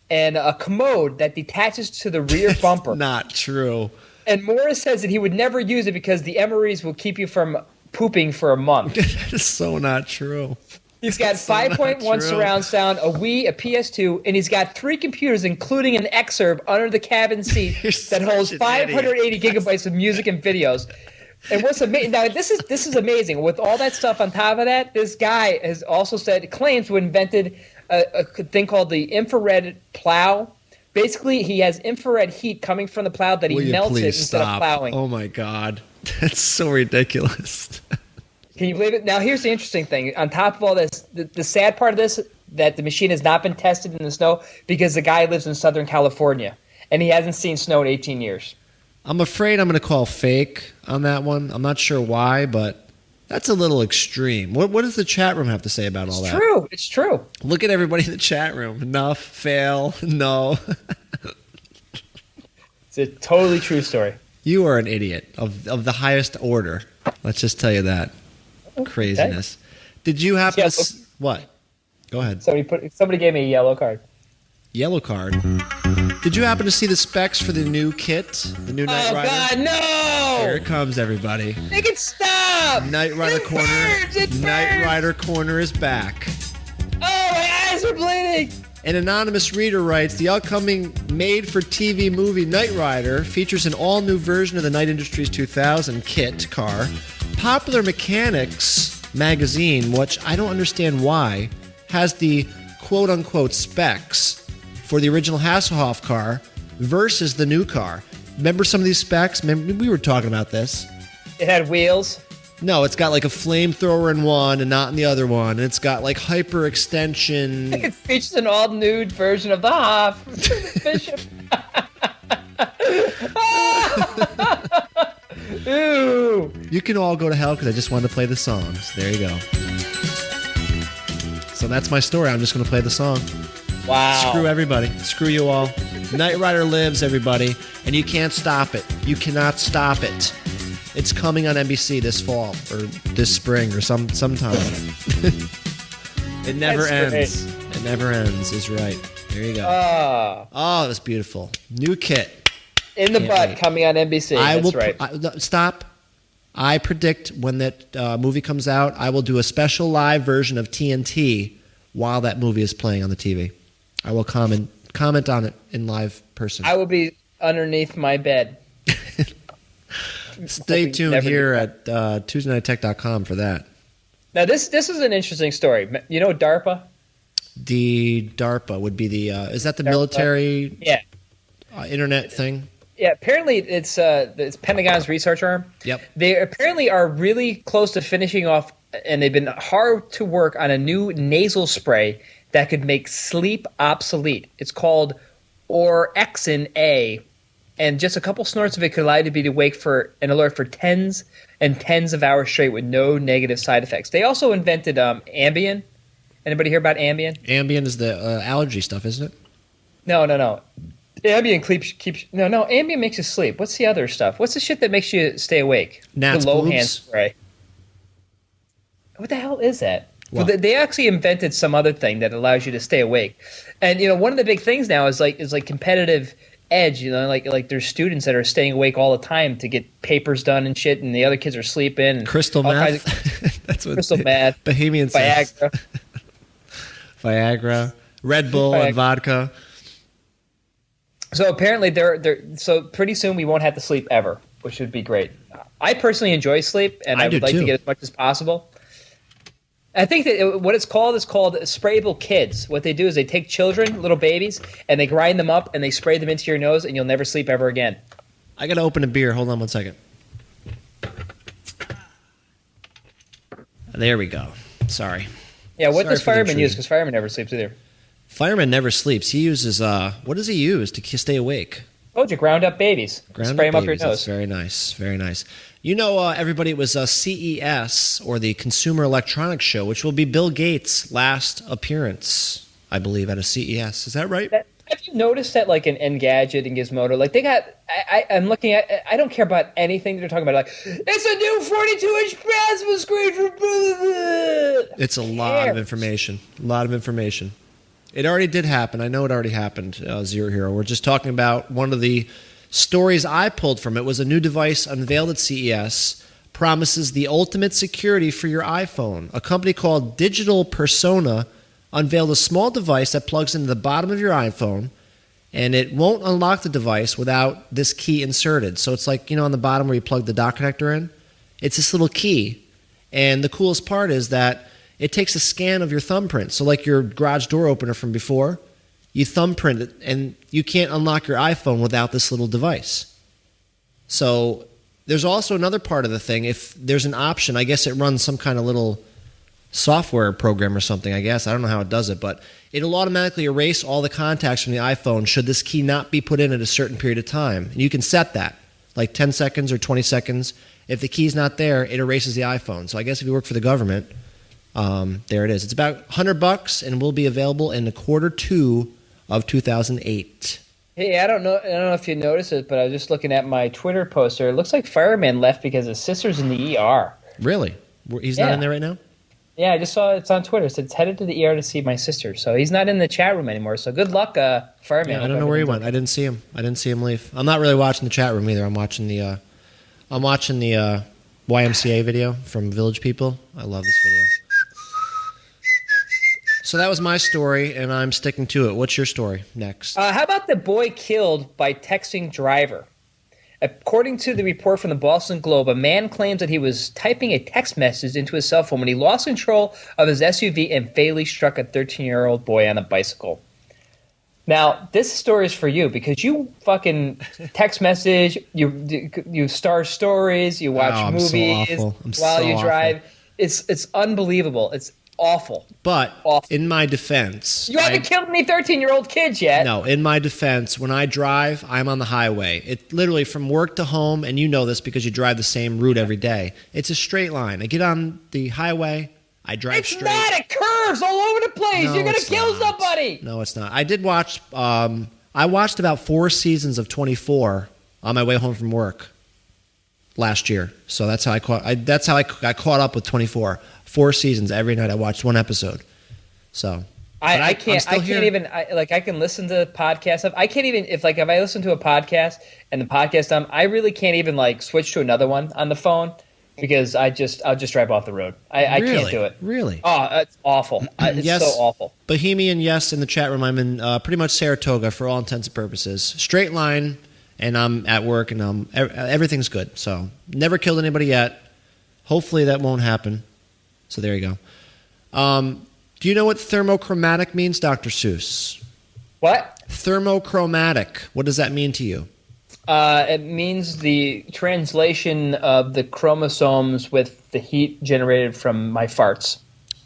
And a commode that detaches to the rear bumper. Not true. And Morris says that he would never use it because the MREs will keep you from pooping for a month. That is so not true. He's got 5.1 surround sound, a Wii, a PS2, and he's got 3 computers, including an Xserve under the cabin seat that holds 580 gigabytes of music and videos. And what's amazing now? This is amazing. With all that stuff on top of that, this guy has also claims to have invented a thing called the infrared plow. Basically, he has infrared heat coming from the plow that he melts it instead of plowing. Oh my God, that's so ridiculous. Can you believe it? Now, here's the interesting thing. On top of all this, the sad part of this, that the machine has not been tested in the snow because the guy lives in Southern California, and he hasn't seen snow in 18 years. I'm afraid I'm going to call fake on that one. I'm not sure why, but that's a little extreme. What does the chat room have to say about all that? It's true. Look at everybody in the chat room. Enough, fail, no. It's a totally true story. You are an idiot of the highest order. Let's just tell you that. Craziness. Okay. Did you happen to... What? Go ahead. Somebody gave me a yellow card. Yellow card? Did you happen to see the specs for the new kit? The new Knight Rider? Oh, God, no! Here it comes, everybody. Make it stop! Knight Rider Corner. Knight Rider Corner is back. Oh, my eyes are bleeding! An anonymous reader writes, the upcoming made-for-TV movie Knight Rider features an all-new version of the Knight Industries 2000 kit car. Popular Mechanics magazine, which I don't understand why, has the quote-unquote specs for the original Hasselhoff car versus the new car. Remember some of these specs? We were talking about this. It had wheels? No, it's got like a flamethrower in one and not in the other one. And it's got like hyper extension. It features an all-nude version of the Hoff. Bishop. Ooh. You can all go to hell because I just wanted to play the songs. There you go. So that's my story. I'm just going to play the song. Wow. Screw everybody. Screw you all. Knight Rider lives, everybody. And you can't stop it. You cannot stop it. It's coming on NBC this fall or this spring or sometime. It never ends. Great. It never ends is right. There you go. Oh, that's beautiful. New kit. In the butt coming on NBC. That's right. Stop. I predict when that movie comes out, I will do a special live version of TNT while that movie is playing on the TV. I will comment on it in live person. I will be underneath my bed. Stay tuned here at TuesdayNightTech.com for that. Now, this is an interesting story. You know DARPA? The DARPA would be the is that the DARPA, military internet thing? Yeah, apparently it's Pentagon's research arm. Yep. They apparently are really close to finishing off, and they've been hard to work on a new nasal spray that could make sleep obsolete. It's called Orexin A, and just a couple snorts of it could allow you to be awake for an alert for tens and tens of hours straight with no negative side effects. They also invented Ambien. Anybody hear about Ambien? Ambien is the allergy stuff, isn't it? No. Ambien keeps Ambien makes you sleep. What's the other stuff? What's the shit that makes you stay awake? Gnat's the low boobs? hand spray. What the hell is that? Well, they actually invented some other thing that allows you to stay awake. And one of the big things now is like competitive edge. Like there's students that are staying awake all the time to get papers done and shit, and the other kids are sleeping. And crystal meth. That's what crystal meth. Bohemian says. Viagra, Red Bull, and vodka. So apparently so pretty soon we won't have to sleep ever, which would be great. I personally enjoy sleep, and I would like to get as much as possible. I think that what it's called is called sprayable kids. What they do is they take children, little babies, and they grind them up and they spray them into your nose, and you'll never sleep ever again. I got to open a beer. Hold on 1 second. There we go. Sorry. Yeah, what does fireman use? Because fireman never sleeps either. Fireman never sleeps. He uses, what does he use to stay awake? Oh, you ground up babies. Spray them up your nose. That's very nice. Very nice. Everybody, it was CES, or the Consumer Electronics Show, which will be Bill Gates' last appearance, I believe, at a CES. Is that right? Have you noticed that, like, in Engadget and Gizmodo, like, they got, I'm looking at, I don't care about anything they're talking about, like, it's a new 42-inch plasma screen for blah, blah, blah. It's a lot of information. A lot of information. It already did happen. I know it already happened, Zero Hero. We're just talking about one of the stories I pulled from it was a new device unveiled at CES promises the ultimate security for your iPhone. A company called Digital Persona unveiled a small device that plugs into the bottom of your iPhone, and it won't unlock the device without this key inserted. So it's like, on the bottom where you plug the dock connector in, it's this little key. And the coolest part is that it takes a scan of your thumbprint. So like your garage door opener from before, you thumbprint it, and you can't unlock your iPhone without this little device. So there's also another part of the thing. If there's an option, I guess it runs some kind of little software program or something, I guess. I don't know how it does it, but it'll automatically erase all the contacts from the iPhone should this key not be put in at a certain period of time. And you can set that, like 10 seconds or 20 seconds. If the key's not there, it erases the iPhone. So I guess if you work for the government, there it is. It's about $100 and will be available in Q2 of 2008. Hey, I don't know if you noticed it, but I was just looking at my Twitter poster. It looks like Fireman left because his sister's in the ER. Really? He's not in there right now? Yeah, I just saw it's on Twitter. It said it's headed to the ER to see my sister. So he's not in the chat room anymore. So good luck, Fireman. Yeah, I don't know where he went. I didn't see him. Leave. I'm not really watching the chat room either. I'm watching the YMCA video from Village People. I love this video. So that was my story, and I'm sticking to it. What's your story next? How about the boy killed by texting driver? According to the report from the Boston Globe, a man claims that he was typing a text message into his cell phone when he lost control of his SUV and fatally struck a 13-year-old boy on a bicycle. Now, this story is for you because you fucking text message, you star stories, you watch movies while you drive. It's unbelievable. It's awful. But in my defense, you haven't killed any 13-year-old kids yet. No, in my defense, when I drive, I'm on the highway. It literally from work to home, and you know this because you drive the same route every day. It's a straight line. I get on the highway, I drive straight. It's not. It curves all over the place. No, you're going to kill somebody. No, it's not. I did watch. I watched about 4 seasons of 24 on my way home from work last year. So that's how I got caught up with 24. 4 seasons every night. I watched one episode. So I can't even I can listen to podcasts. I can't even if I listen to a podcast and the podcast I really can't even switch to another one on the phone because I'll just drive off the road. I can't do it. Really? Oh, it's awful. It's yes, so awful. Bohemian, yes, in the chat room. I'm in pretty much Saratoga for all intents and purposes. Straight line, and I'm at work, and everything's good. So never killed anybody yet. Hopefully that won't happen. So there you go. Do you know what thermochromatic means, Dr. Soos? What? Thermochromatic. What does that mean to you? It means the translation of the chromosomes with the heat generated from my farts.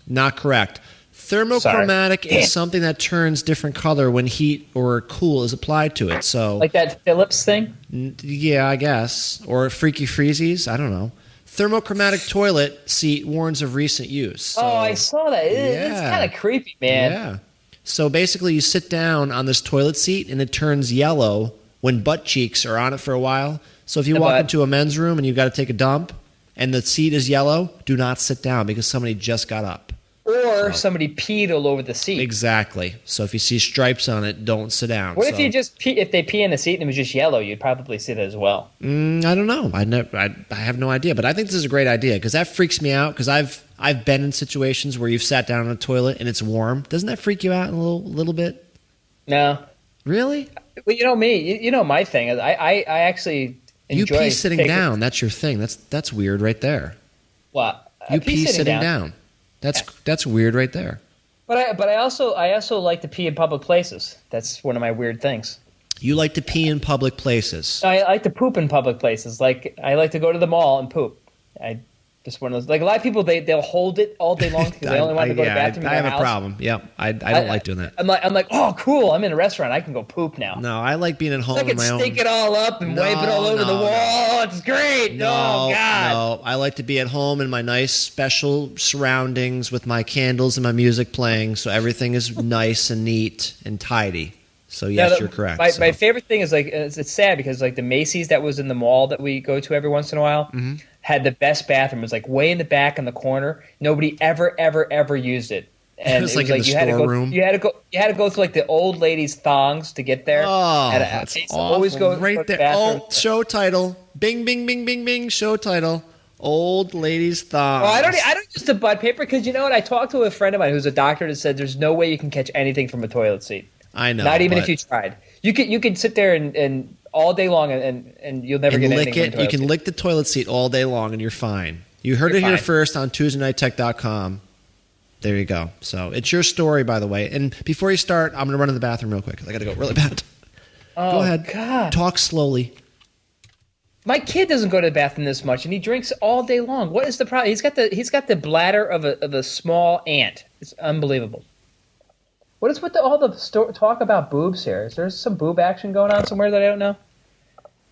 Not correct. Thermochromatic is something that turns different color when heat or cool is applied to it. So, like that Philips thing? Yeah, I guess. Or Freaky Freezies. I don't know. Thermochromatic toilet seat warns of recent use. So, I saw that. It's kind of creepy, man. Yeah. So basically you sit down on this toilet seat and it turns yellow when butt cheeks are on it for a while. So if you walk into a men's room and you've got to take a dump and the seat is yellow, do not sit down because somebody just got up. Or Or somebody peed all over the seat. Exactly. So if you see stripes on it, don't sit down. What if you just if they pee in the seat and it was just yellow? You'd probably see that as well. I don't know. I have no idea, but I think this is a great idea because that freaks me out. Because I've been in situations where you've sat down on a toilet and it's warm. Doesn't that freak you out a little bit? No. Really? Well, you know me. You know my thing is I actually enjoy. You pee sitting down. That's your thing. That's weird right there. What? You pee sitting down. That's weird right there. But I also like to pee in public places. That's one of my weird things. You like to pee in public places. I like to poop in public places. Like I like to go to the mall and poop. I just one of those. Like a lot of people, they'll hold it all day long because they only want to go to the bathroom. I have a problem. Yeah, I don't like doing that. I'm like, oh, cool. I'm in a restaurant. I can go poop now. No, I like being at home. I can stick it all up and wipe it all over the wall. It's great. Oh God. No, I like to be at home in my nice special surroundings with my candles and my music playing, so everything is nice and neat and tidy. So yes, you're correct. My favorite thing is like it's sad because like the Macy's that was in the mall that we go to every once in a while had the best bathroom. It was like way in the back in the corner. Nobody ever used it. And it was like in the storeroom. You had to go through like the old ladies' thongs to get there. Oh, that's awful. Always go right there. Oh, show title. Bing, bing, bing, bing, bing. Show title. Old ladies' thongs. Oh, I don't use the bud paper because you know what? I talked to a friend of mine who's a doctor that said there's no way you can catch anything from a toilet seat. I know. Not even if you tried. You can sit there and all day long and you'll never get anything from the toilet You can lick the toilet seat all day long and you're fine. You heard it here first on TuesdayNightTech.com. There you go. So it's your story, by the way. And before you start, I'm going to run to the bathroom real quick. I got to go really bad. Oh, go ahead. God. Talk slowly. My kid doesn't go to the bathroom this much, and he drinks all day long. What is the problem? He's got the bladder of a small ant. It's unbelievable. What is with all the talk about boobs here? Is there some boob action going on somewhere that I don't know?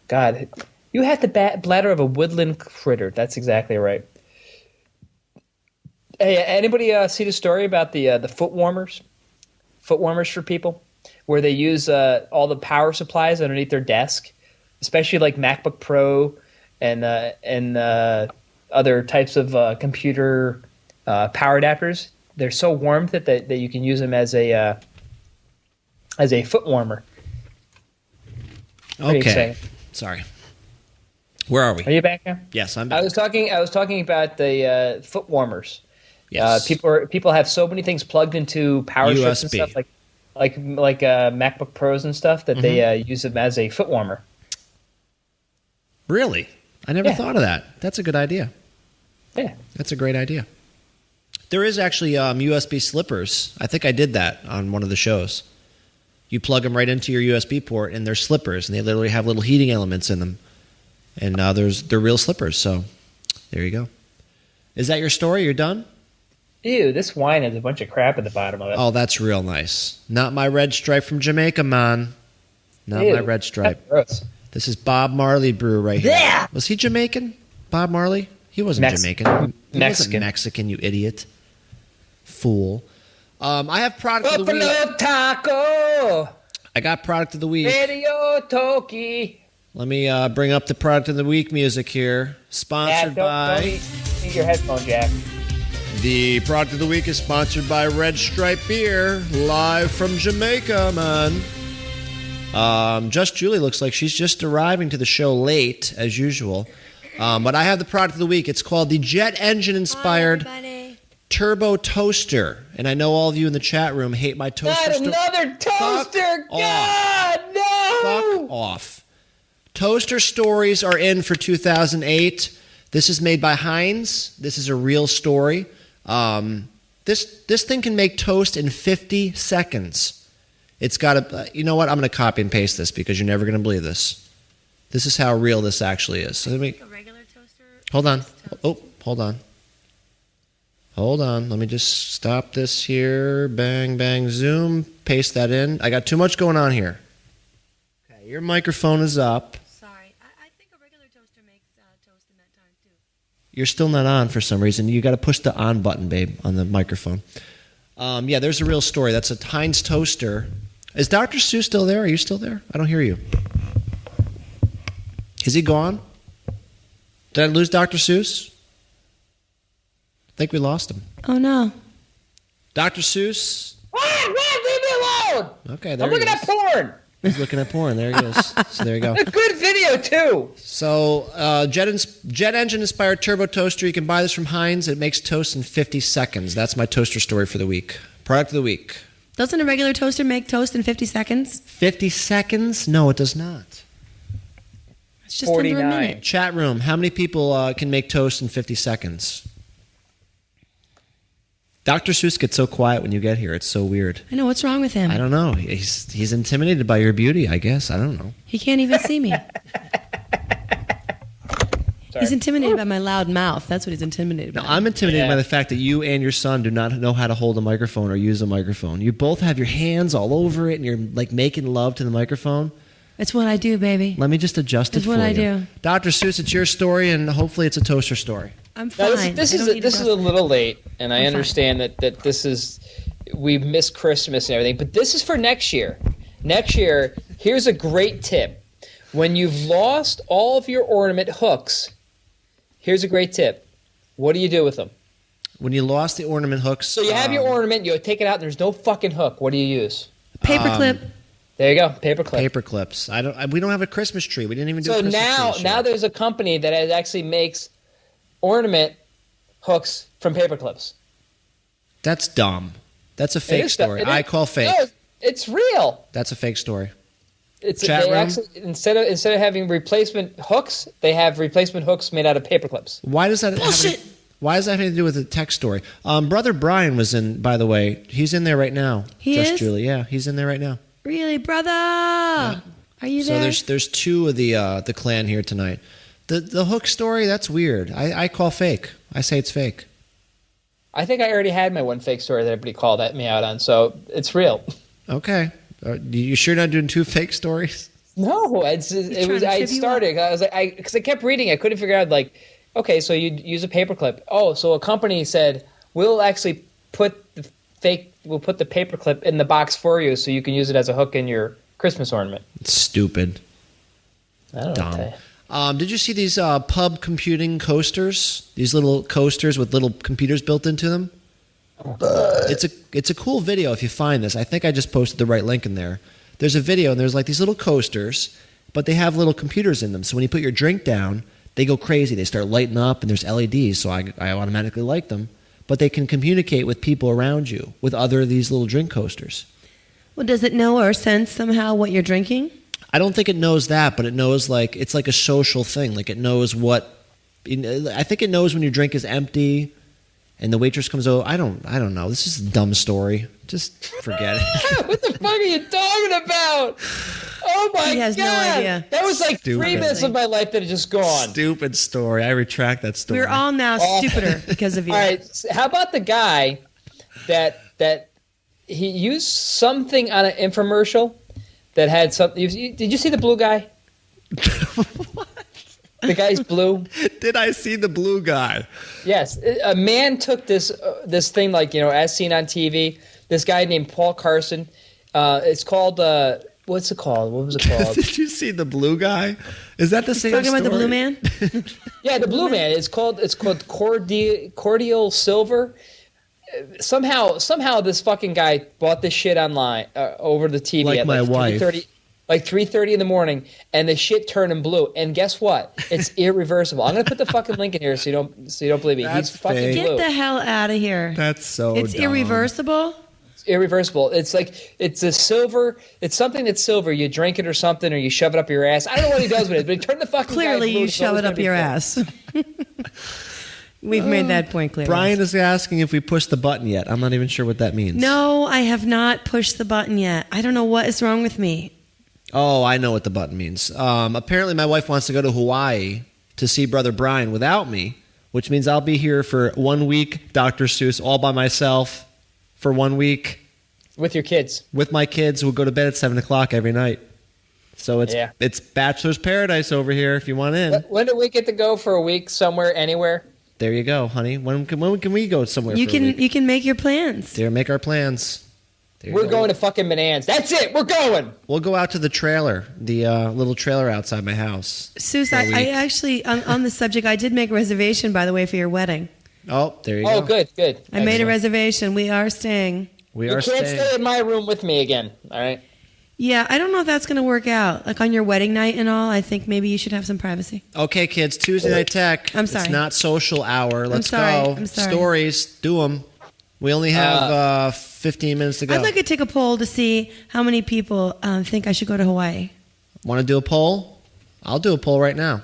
God, you have the bladder of a woodland critter. That's exactly right. Hey, anybody see the story about the foot warmers? Foot warmers for people, where they use all the power supplies underneath their desk, especially like MacBook Pro and other types of computer power adapters. They're so warm that you can use them as a foot warmer. Okay, sorry. Where are we? Are you back now? Yes, I'm back. I was talking about the foot warmers. Yes. People have so many things plugged into power strips and stuff like MacBook Pros and stuff that they use them as a foot warmer. Really? I never thought of that. That's a good idea. Yeah, that's a great idea. There is actually USB slippers. I think I did that on one of the shows. You plug them right into your USB port, and they're slippers, and they literally have little heating elements in them. And they're real slippers. So there you go. Is that your story? You're done? Ew, this wine has a bunch of crap at the bottom of it. Oh, that's real nice. Not my red stripe from Jamaica, man. Not my red stripe. Gross. This is Bob Marley brew right here. Yeah! Was he Jamaican? Bob Marley? He wasn't Jamaican. He Mexican. wasn't Mexican, you idiot. Fool. I have product of the week. Buffalo taco. I got product of the week. Radio Toki. Let me bring up the product of the week music here. Sponsored by... Don't eat your headphone jack. The product of the week is sponsored by Red Stripe Beer, live from Jamaica, man. Just Julie looks like she's just arriving to the show late, as usual. But I have the product of the week. It's called the Jet Engine-inspired Turbo Toaster. And I know all of you in the chat room hate my toaster. Not another toaster! God, no! Fuck off. Toaster stories are in for 2008. This is made by Heinz. This is a real story. This thing can make toast in 50 seconds. It's got a... you know what? I'm going to copy and paste this because you're never going to believe this. This is how real this actually is. So let me... A regular toaster? Hold on. Oh, hold on. Hold on. Let me just stop this here. Bang, bang, zoom. Paste that in. I got too much going on here. Okay, your microphone is up. Sorry. I think a regular toaster makes toast in that time, too. You're still not on for some reason. You got to push the on button, babe, on the microphone. Yeah, there's a real story. That's a Heinz toaster. Is Dr. Soos still there? Are you still there? I don't hear you. Is he gone? Did I lose Dr. Seuss? I think we lost him. Oh, no. Dr. Soos. Leave me alone! Okay, there I'm looking he at is. porn. He's looking at porn. There he is. So there you go. A good video, too. So, jet engine-inspired turbo toaster. You can buy this from Heinz. It makes toast in 50 seconds. That's my toaster story for the week. Product of the week. Doesn't a regular toaster make toast in 50 seconds? 50 seconds? No, it does not. It's just under a minute. Chat room. How many people can make toast in 50 seconds? Dr. Seuss gets so quiet when you get here. It's so weird. I know. What's wrong with him? I don't know. He's intimidated by your beauty, I guess. I don't know. He can't even see me. He's intimidated by my loud mouth. That's what he's intimidated by. No, I'm intimidated by the fact that you and your son do not know how to hold a microphone or use a microphone. You both have your hands all over it, and you're like making love to the microphone. It's what I do, baby. Let me just adjust it for you. It's what I do. Dr. Seuss, it's your story, and hopefully it's a toaster story. I'm fine. Now, this is a little late, and I understand that this is we missed Christmas and everything, but this is for next year. Next year, here's a great tip: when you've lost all of your ornament hooks, here's a great tip. What do you do with them? When you lost the ornament hooks, so you have your ornament, you take it out, and there's no fucking hook. What do you use? Paperclip. There you go, paperclip. Paper clips. We don't have a Christmas tree. We didn't even do a Christmas tree. So now there's a company that actually makes ornament hooks from paper clips. That's dumb. That's a fake story. I call fake. No, it's real. That's a fake story. Actually, instead of having replacement hooks, they have replacement hooks made out of paper clips. Why does that Why does that have anything to do with the tech story? Brother Brian was in, by the way. He's in there right now. He is? Julie. Yeah, he's in there right now. Really, brother? Yeah. Are you there? So there's two of the clan here tonight. The hook story, that's weird. I call fake. I say it's fake. I think I already had my one fake story that everybody called me out on, so it's real. Okay. You sure not doing two fake stories? No, I started. I was like, because I kept reading, I couldn't figure out, like, okay, so you'd use a paperclip. Oh, so a company said, we'll actually we'll put the paperclip in the box for you so you can use it as a hook in your Christmas ornament. It's stupid. I don't know what to tell you. Did you see these pub computing coasters? These little coasters with little computers built into them? It's a cool video if you find this. I think I just posted the right link in there. There's a video, and there's like these little coasters, but they have little computers in them. So when you put your drink down, they go crazy. They start lighting up, and there's LEDs, so I automatically like them. But they can communicate with people around you with these little drink coasters. Well, does it know or sense somehow what you're drinking? I don't think it knows that, but it knows it's like a social thing. Like it knows I think it knows when your drink is empty and the waitress comes over. I don't know. This is a dumb story. Just forget it. What the fuck are you talking about? Oh my God. He has no idea. That was like 3 minutes of my life that had just gone. Stupid story. I retract that story. We're all now stupider because of you. All right. How about the guy that he used something on an infomercial that had something. Did you see the blue guy? What? The guy's blue. Did I see the blue guy? Yes. A man took this thing, as seen on TV. This guy named Paul Carson. It's called, what's it called? What was it called? Did you see the blue guy? Is that the same story? Talking about the blue man? Yeah, the blue man. It's called Cordial Silver. Somehow this fucking guy bought this shit online over the TV like at my wife. 3:30 in the morning, and the shit turned him blue. And guess what? It's irreversible. I'm gonna put the fucking link in here so you don't believe me. That's He's fucking fake. blue. Get the hell out of here. That's so It's dumb. irreversible? It's irreversible. It's a silver. It's something that's silver. You drink it or something, or you shove it up your ass. I don't know what he does with it, but he turned the fucking Clearly, guy blue, you so shove it's it up gonna your be ass. We've made that point clear. Brian is asking if we pushed the button yet. I'm not even sure what that means. No, I have not pushed the button yet. I don't know what is wrong with me. Oh, I know what the button means. Apparently, my wife wants to go to Hawaii to see Brother Brian without me, which means I'll be here for 1 week, Dr. Seuss, all by myself for 1 week. with your kids. With my kids, we'll go to bed at 7 o'clock every night. So it's bachelor's paradise over here if you want in. When do we get to go for a week somewhere, anywhere? There you go, honey. When can we go somewhere? You for a week? can make your plans. There, make our plans. We're going to fucking Bonanza. That's it. We're going. We'll go out to the trailer, the little trailer outside my house. Soos, I actually, on the subject, I did make a reservation, by the way, for your wedding. Oh, there you go. Oh, good. I made a reservation. We are staying. We You are can't staying. stay in my room with me again, all right? Yeah, I don't know if that's going to work out. Like on your wedding night and all, I think maybe you should have some privacy. Okay, kids, Tuesday Night Tech. I'm sorry. It's not social hour. Let's sorry. go. I'm sorry. Stories, do them. We only have 15 minutes to go. I'd like to take a poll to see how many people think I should go to Hawaii. Want to do a poll? I'll do a poll right now.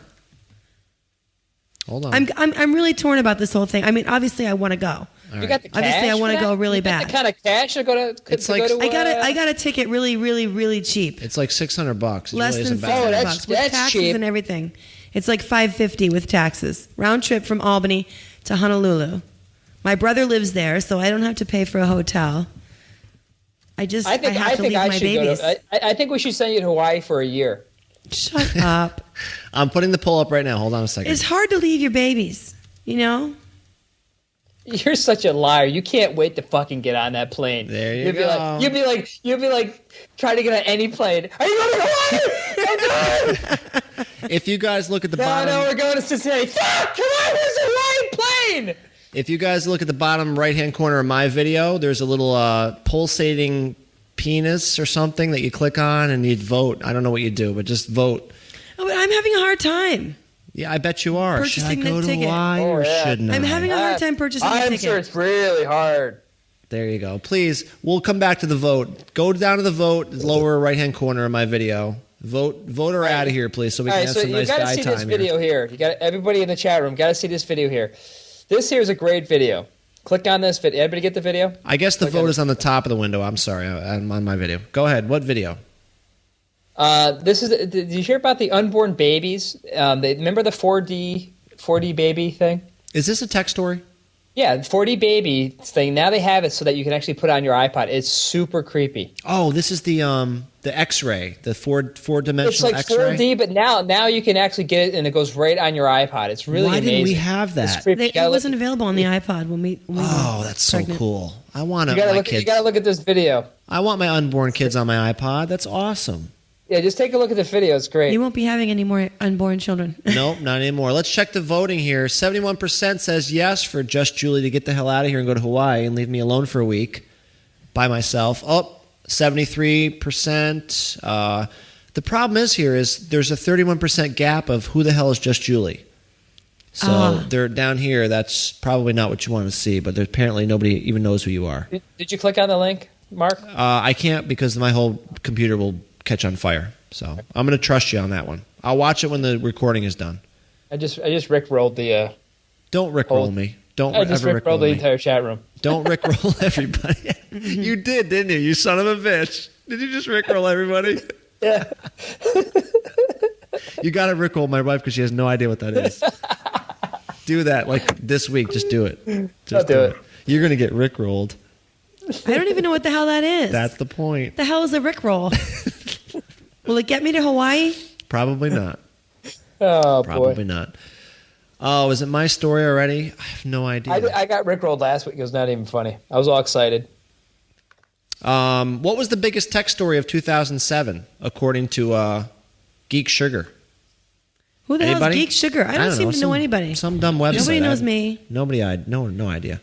Hold on. I'm really torn about this whole thing. I mean, obviously, I want to go. You got the cash. Obviously, I want to go really you got bad. the kind of cash to go to. It's like- I got a ticket really, really, really cheap. It's like $600. It Less really than isn't bad. $600 with that's taxes cheap. and everything. It's like $550 with taxes. Round trip from Albany to Honolulu. My brother lives there, so I don't have to pay for a hotel. I have to leave my babies. I think we should send you to Hawaii for a year. Shut up. I'm putting the poll up right now. Hold on a second. It's hard to leave your babies, you know? You're such a liar. You can't wait to fucking get on that plane. There you You'd go. You'd be like trying to get on any plane. Are you going to Hawaii? I'm going. If you guys look at the No, bottom, we're going to Cincinnati. Fuck! Come on, there's a Hawaii plane. if you guys look at the bottom right-hand corner of my video, there's a little pulsating penis or something that you click on and you'd vote. I don't know what you do, but just vote. Oh, but I'm having a hard time. Yeah, I bet you are. Should I Purchasing go the to ticket. Hawaii or yeah. shouldn't I? I'm having a hard time purchasing the I'm ticket. sure it's really hard. There you go. Please, we'll come back to the vote. Go down to the vote, lower right-hand corner of my video. Vote her out of here, please, so we All can right, have so some you nice got to guy see time this video here. here. You got everybody in the chat room got to see this video here. This here is a great video. Click on this video. Everybody get the video? I guess the vote is on the top of the window. I'm sorry. I'm on my video. Go ahead. What video? This is. Did you hear about the unborn babies? Remember the 4D baby thing? Is this a tech story? Yeah, 4D baby thing. Now they have it so that you can actually put it on your iPod. It's super creepy. Oh, this is the X-ray, the four-dimensional It's like X-ray. 4D, but now you can actually get it and it goes right on your iPod. It's really Why amazing. didn't we have that? It's creepy. It wasn't available on the iPod when we Oh, that's so pregnant. cool. I want You my kids. you gotta look at this video. I want my unborn kids on my iPod. That's awesome. Yeah, just take a look at the video. It's great. You won't be having any more unborn children. Nope, not anymore. Let's check the voting here. 71% says yes for Just Julie to get the hell out of here and go to Hawaii and leave me alone for a week by myself. Oh, 73%. The problem is there's a 31% gap of who the hell is Just Julie. So they're down here. That's probably not what you want to see, but apparently nobody even knows who you are. Did you click on the link, Mark? I can't because my whole computer will catch on fire. So I'm going to trust you on that one. I'll watch it when the recording is done. I just rickrolled the. Don't rickroll me. Don't I just ever rickrolled rickroll the me. entire chat room. Don't rickroll everybody. You did, didn't you? You son of a bitch. Did you just rickroll everybody? Yeah. You got to rickroll my wife because she has no idea what that is. Do that like this week. Just do it. Just I'll do it. You're going to get rickrolled. I don't even know what the hell that is. That's the point. the hell is a Rickroll? Will it get me to Hawaii? Probably not. Oh Probably boy. not. Oh, is it my story already? I have no idea. I got rickrolled last week. It was not even funny. I was all excited. What was the biggest tech story of 2007, according to Geek Sugar? Who the hell Anybody? is Geek Sugar? I don't seem to know anybody. Some dumb website. Nobody knows me. No idea.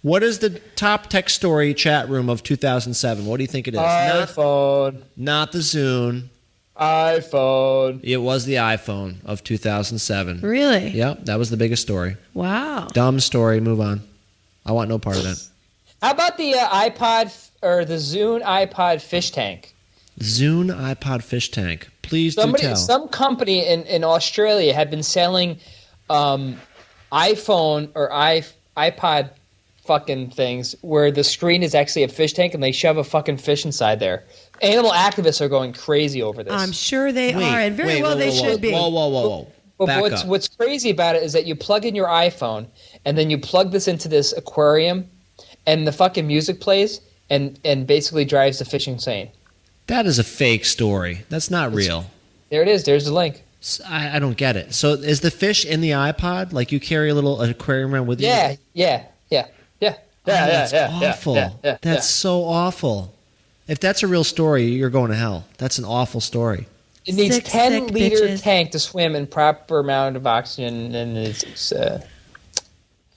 What is the top tech story chat room of 2007? What do you think it is? iPhone. Not the Zune. iPhone. It was the iPhone of 2007. Really? Yep, that was the biggest story. Wow. Dumb story. Move on. I want no part of that. How about the iPod or the Zune iPod fish tank? Zune iPod fish tank. Please do tell. Some company in Australia had been selling iPhone or iPod fucking things where the screen is actually a fish tank and they shove a fucking fish inside there. Animal activists are going crazy over this. I'm sure they are, and very well they should be. Whoa. But Back up. what's crazy about it is that you plug in your iPhone and then you plug this into this aquarium and the fucking music plays and basically drives the fish insane. That is a fake story. That's not real. There it is. There's the link. I don't get it. So is the fish in the iPod? Like you carry a little aquarium around with you? Yeah. That's awful. That's so awful. If that's a real story, you're going to hell. That's an awful story. It needs Sick 10-liter bitches. tank to swim in proper amount of oxygen, and it's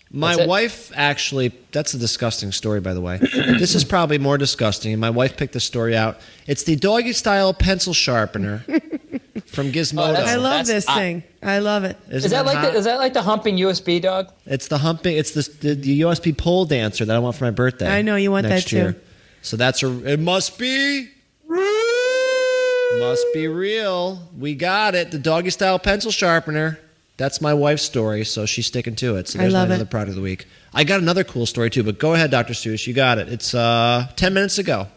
My wife actually, that's a disgusting story, by the way. This is probably more disgusting, and my wife picked the story out. It's the doggy-style pencil sharpener from Gizmodo. I love this thing. I love it. Is that like the humping USB dog? It's the humping. It's the USB pole dancer that I want for my birthday. I know you want next that too. year. So it must be real. We got it. The doggy-style pencil sharpener. That's my wife's story, so she's sticking to it. So there's another product of the week. I got another cool story too, but go ahead, Dr. Soos. You got it. It's 10 minutes ago.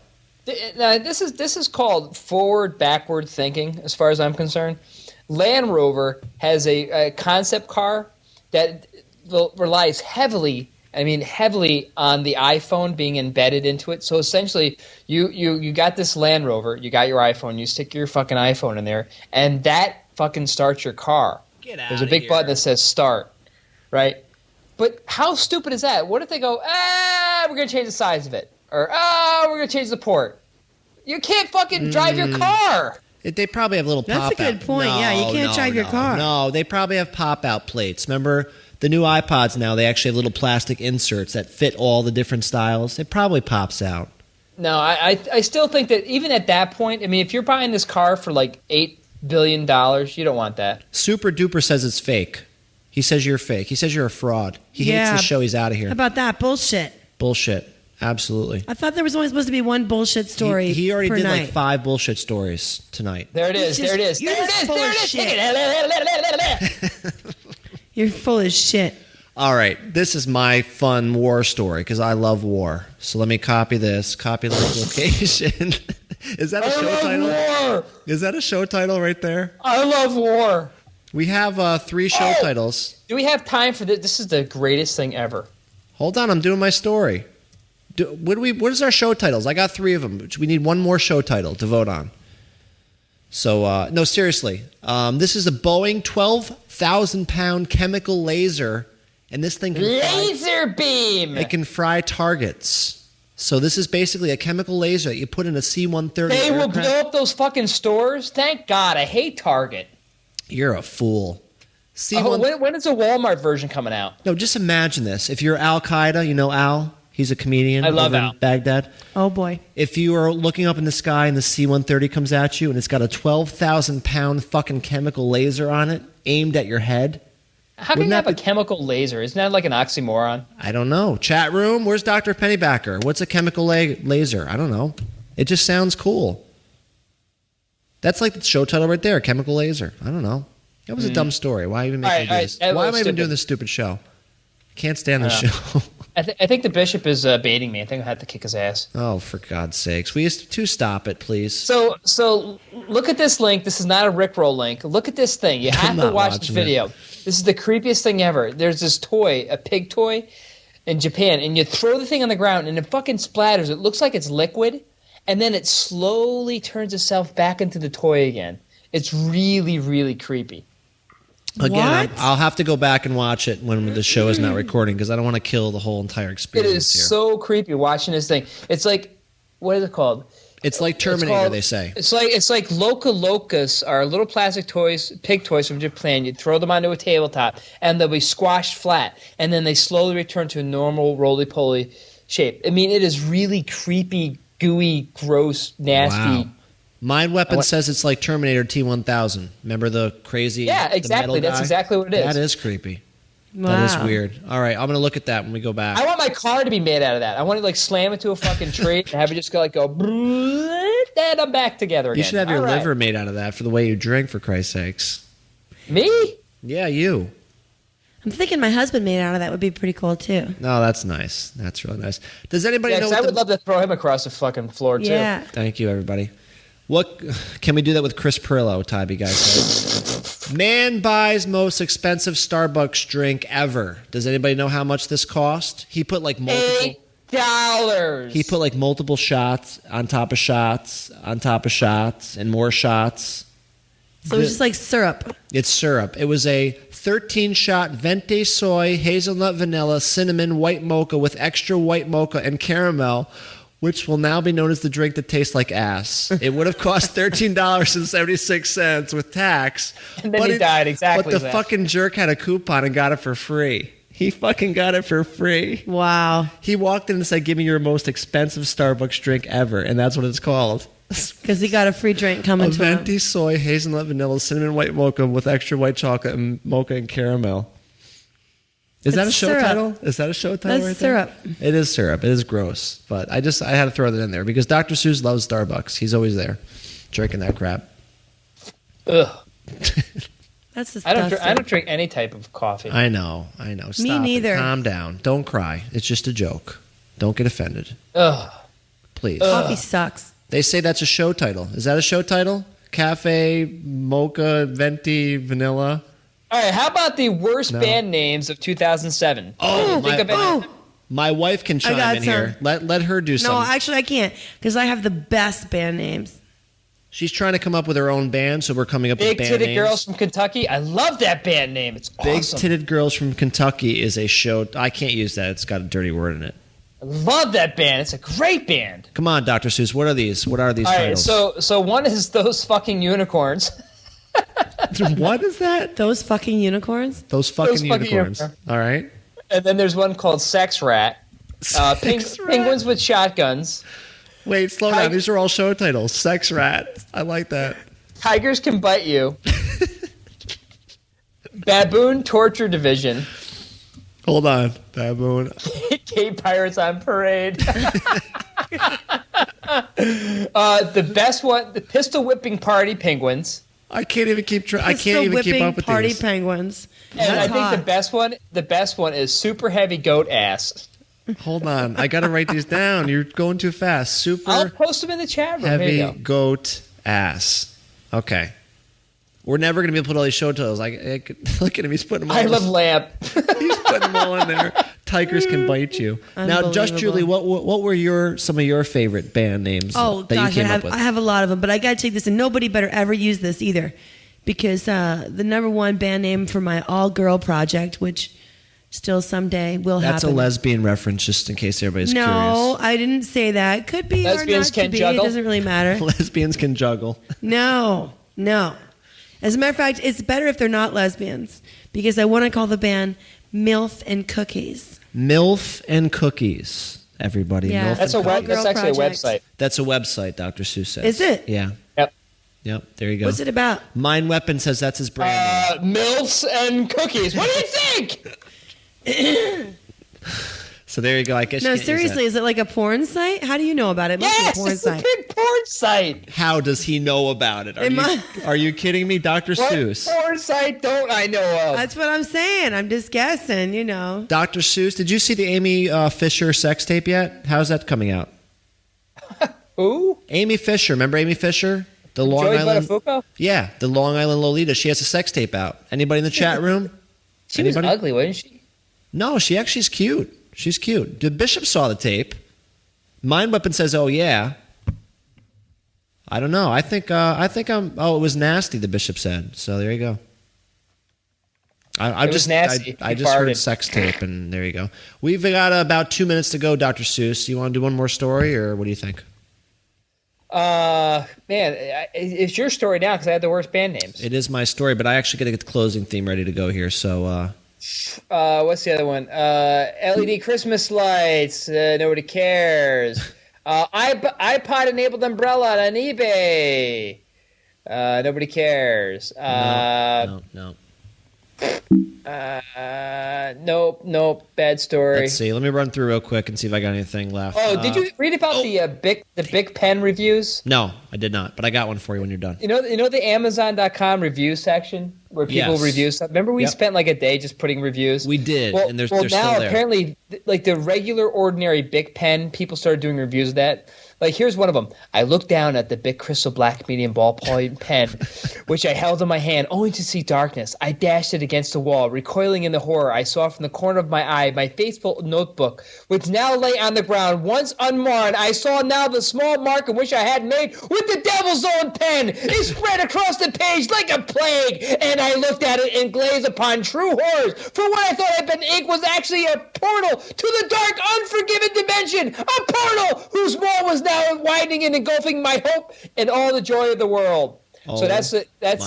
This is called forward-backward thinking, as far as I'm concerned. Land Rover has a concept car that relies heavily on the iPhone being embedded into it. So essentially, you got this Land Rover, you got your iPhone, you stick your fucking iPhone in there, and that fucking starts your car. There's a big button that says start, right? But how stupid is that? What if they go, we're going to change the size of it? Or, we're going to change the port. You can't fucking drive your car. They probably have little pop-out. That's a good point. You can't drive your car. No, they probably have pop-out plates. Remember, the new iPods now, they actually have little plastic inserts that fit all the different styles. It probably pops out. No, I still think that even at that point, I mean, if you're buying this car for like $8 billion, you don't want that. Super Duper says it's fake. He says you're fake. He says you're a fraud. He hates the show. He's out of here. How about that? Bullshit. Bullshit. Absolutely. I thought there was only supposed to be one bullshit story. He already did night. like 5 bullshit stories tonight. There it is. There it is. You're full of shit. All right. This is my fun war story because I love war. So let me copy this. Copy the location. Is that a show title? War. Is that a show title right there? I love war. We have 3 show titles. Do we have time for this? This is the greatest thing ever. Hold on. I'm doing my story. What is our show titles? I got 3 of them. We need one more show title to vote on. So, no, seriously. This is a Boeing 12,000-pound chemical laser, and this thing can laser beam. It can fry targets. So this is basically a chemical laser that you put in a C-130 They aircraft. will blow up those fucking stores? Thank God. I hate Target. You're a fool. When is a Walmart version coming out? No, just imagine this. If you're Al-Qaeda, you know Al? He's a comedian. I love Al. In Baghdad. Oh, boy. If you are looking up in the sky and the C-130 comes at you and it's got a 12,000-pound fucking chemical laser on it aimed at your head. How can you have a chemical laser? Isn't that like an oxymoron? I don't know. Chat room, where's Dr. Pennybacker? What's a chemical laser? I don't know. It just sounds cool. That's like the show title right there, chemical laser. I don't know. That was a dumb story. Why even make me do this? Why am I even doing this stupid show? Can't stand this show. I think the bishop is baiting me. I think I have to kick his ass. Oh, for God's sakes. We used to stop it, please. So look at this link. This is not a Rickroll link. Look at this thing. You have to watch this video. This is the creepiest thing ever. There's this toy, a pig toy, in Japan, and you throw the thing on the ground, and it fucking splatters. It looks like it's liquid, and then it slowly turns itself back into the toy again. It's really, really creepy. Again, I'll have to go back and watch it when the show is not recording because I don't want to kill the whole entire experience. It is so creepy watching this thing. It's like, what is it called? It's like Terminator, they say. It's like Loca Locus are little plastic toys, pig toys from Japan. You throw them onto a tabletop, and they'll be squashed flat, and then they slowly return to a normal roly-poly shape. I mean, it is really creepy, gooey, gross, nasty. Wow. Mind Weapon says it's like Terminator T-1000. Remember the crazy exactly. That's exactly what it is. That is creepy. Wow. That is weird. All right, I'm going to look at that when we go back. I want my car to be made out of that. I want to like slam it to a fucking tree and have it just go, and I'm back together again. You should have your liver made out of that for the way you drink, for Christ's sakes. Me? Yeah, you. I'm thinking my husband made out of that would be pretty cool, too. No, that's nice. That's really nice. Does anybody know I would love to throw him across the fucking floor, too. Yeah. Thank you, everybody. What can we do that with Chris Perillo, Tybee guy says? Man buys most expensive Starbucks drink ever. Does anybody know how much this cost? He put like multiple $8. He put like multiple shots on top of shots on top of shots and more shots. So it was just like syrup. It's syrup. It was a 13-shot Venti soy, hazelnut vanilla, cinnamon, white mocha with extra white mocha and caramel, which will now be known as the drink that tastes like ass. It would have cost $13.76 with tax. And then he died exactly. But the fucking jerk had a coupon and got it for free. He fucking got it for free. Wow. He walked in and said, "Give me your most expensive Starbucks drink ever," and that's what it's called. Because he got a free drink coming A to him. venti soy, hazelnut, vanilla, cinnamon white mocha with extra white chocolate and mocha and caramel. Is that a It's show syrup. title? Is that a show title? That's right syrup. There? It is syrup. It is gross, but I had to throw that in there because Dr. Seuss loves Starbucks. He's always there, drinking that crap. Ugh. That's I disgusting. don't drink any type of coffee. I know. Stop Me neither. It. Calm down. Don't cry. It's just a joke. Don't get offended, Ugh. please. Coffee sucks. They say that's a show title. Is that a show title? Cafe, mocha, venti, vanilla. All right, how about the worst band names of 2007? Oh, Think of it. My wife can chime got in here. some. Let her do No, something. actually, I can't because I have the best band names. She's trying to come up with her own band, so we're coming up with Big band Titted names. Girls from Kentucky. I love that band name. It's Big awesome. Titted Girls from Kentucky is a show. I can't use that. It's got a dirty word in it. I love that band. It's a great band. Come on, Dr. Seuss. What are these? What are these All right, titles? so one is Those Fucking Unicorns. What is that? Those fucking unicorns? Those fucking Those fucking unicorns. unicorns. All right. And then there's one called Sex Rat. Sex Rat. Penguins with Shotguns. Wait, slow down. These are all show titles. Sex Rat. I like that. Tigers Can Bite You. Baboon Torture Division. Hold on. Baboon. Gay Pirates on Parade. The best one, the Pistol Whipping Party Penguins. I can't even keep track. I Pistol can't even keep whipping up with party these. penguins. And That's I think hot. the best one is Super Heavy Goat Ass. Hold on. I got to write these down. You're going too fast. Super I'll post them in the chat room. There heavy you go. goat ass. Okay. We're never going to be able to put all these show titles. Look at him. He's putting them all I Love Lamp. He's putting them all in there. Tigers Can Bite You. Now, just Julie, what were some of your favorite band names Oh, that gosh, you came up with? I have a lot of them, but I got to take this, and nobody better ever use this either. Because the number one band name for my all-girl project, which still someday will That's happen. a lesbian reference, just in case everybody's No, curious. I didn't say that. Could be Lesbians or not can to be. juggle? It doesn't really matter. Lesbians can juggle. No. As a matter of fact, it's better if they're not lesbians because I want to call the band MILF and Cookies. MILF and Cookies, everybody. Yeah. MILF That's and Cookies. that's actually a Project. website. That's a website, Dr. Seuss says. Is it? Yeah. Yep. There you go. What's it about? Mind Weapon says that's his brand name. Milfs and Cookies. What do you think? So there you go. I guess No, you can't use seriously, is it like a porn site? How do you know about it? It must Yes, be a porn it's site. a big porn site. that. How does he know about it? Are you kidding me, Dr. What Seuss? porn site don't I know of? That's what I'm saying. I'm just guessing, you know. Dr. Seuss, did you see the Amy Fisher sex tape yet? How's that coming out? Who? Amy Fisher. Remember Amy Fisher? The Long Joey Island. Buttafuoco? Yeah, the Long Island Lolita. She has a sex tape out. Anybody in the chat room? She was Anybody? ugly, wasn't she? No, she's cute. She's cute. The Bishop saw the tape. Mind Weapon says, "Oh yeah." I don't know. I think I'm. Oh, it was nasty. The Bishop said. So there you go. I It was nasty. I He just heard farted. sex tape, and there you go. We've got about 2 minutes to go, Dr. Seuss. You want to do one more story, or what do you think? Man, it's your story now because I had the worst band names. It is my story, but I actually got to get the closing theme ready to go here. So What's the other one? LED Christmas lights. Nobody cares. iPod-enabled umbrella on eBay. Nobody cares. no. Nope. Bad story. Let's see. Let me run through real quick and see if I got anything left. Oh, did you read about the Bic Pen reviews? No, I did not. But I got one for you when you're done. You know the Amazon.com review section where people Yes. review stuff. Remember we Yep. spent like a day just putting reviews. We did, Well, and they're now still there. apparently, like the regular, ordinary Bic Pen, people started doing reviews of that. Like here's one of them. I looked down at the Bic Crystal Black Medium Ballpoint Pen, which I held in my hand, only to see darkness. I dashed it against the wall, recoiling in the horror I saw from the corner of my eye. My faithful notebook, which now lay on the ground, once unmarred. I saw now the small mark in which I had made with the devil's own pen. It spread across the page like a plague, and I looked at it and glazed upon true horrors. For what I thought had been ink was actually a portal to the dark, unforgiven dimension. A portal whose wall was now widening and engulfing my hope and all the joy of the world. So that's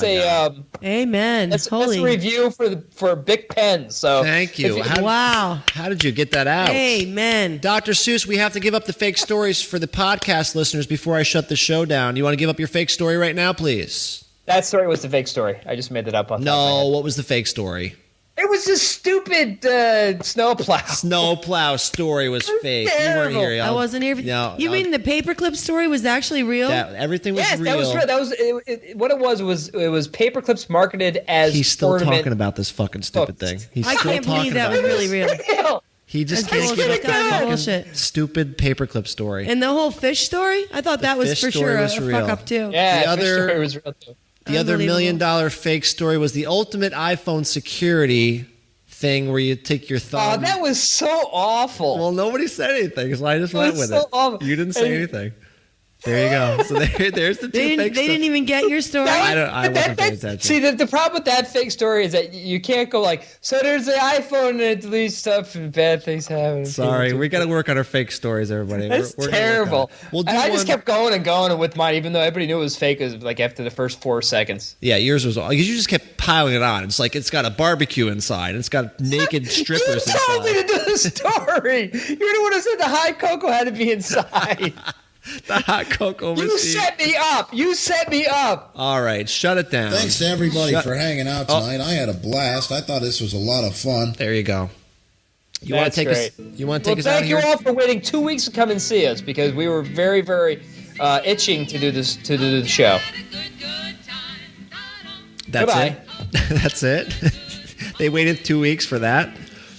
a Amen. That's Holy. a review for Bic pens. So Thank you. Wow. How did you get that out? Amen. Dr. Soos, we have to give up the fake stories for the podcast listeners before I shut the show down. You want to give up your fake story right now, please? That story was the fake story. I just made that up on top of my No, head. what was the fake story? It was this stupid snowplow. Snowplow story was fake. terrible. You weren't here. I wasn't here. No, You mean the paperclip story was actually real? everything was Yes, real. that was real. That was what it was paperclips marketed as He's still ornament. talking about this fucking stupid thing. He's I still can't talking believe that about was it. really real. Real. He just That's can't give up bullshit. that That's fucking bullshit. stupid paperclip story. And the whole fish story? I thought that was fish for story sure a was real. fuck up too. Yeah, The other- story was real too. The other $1 Unbelievable. million fake story was the ultimate iPhone security thing where you take your Oh, thumb. that was so awful. Well, nobody said anything, so I just went was with so it. awful. You didn't say And- anything. There you go. So there's the two They fake didn't even get your story. I wasn't paying attention. See, the problem with that fake story is that you can't go like, so there's the iPhone and it deletes stuff and bad things happen. Sorry, we got to work on our fake stories, everybody. That's We're gonna work terrible. on it. We'll do And I one. just kept going and going with mine, even though everybody knew it was fake. It was like after the first 4 seconds. Yeah, yours was all because you just kept piling it on. It's like it's got a barbecue inside. And it's got naked strippers You told me inside. to do the story. You're the one who said the hot cocoa had to be inside. The hot cocoa machine. You set me up. You set me up. All right, shut it down. Thanks to everybody for hanging out tonight. I had a blast. I thought this was a lot of fun. There you go. You want That's to take us? great. You want to Well, take us out thank of you here? all for waiting 2 weeks to come and see us because we were very, very itching to do this to do the show. That's Goodbye. it. That's it. They waited 2 weeks for that.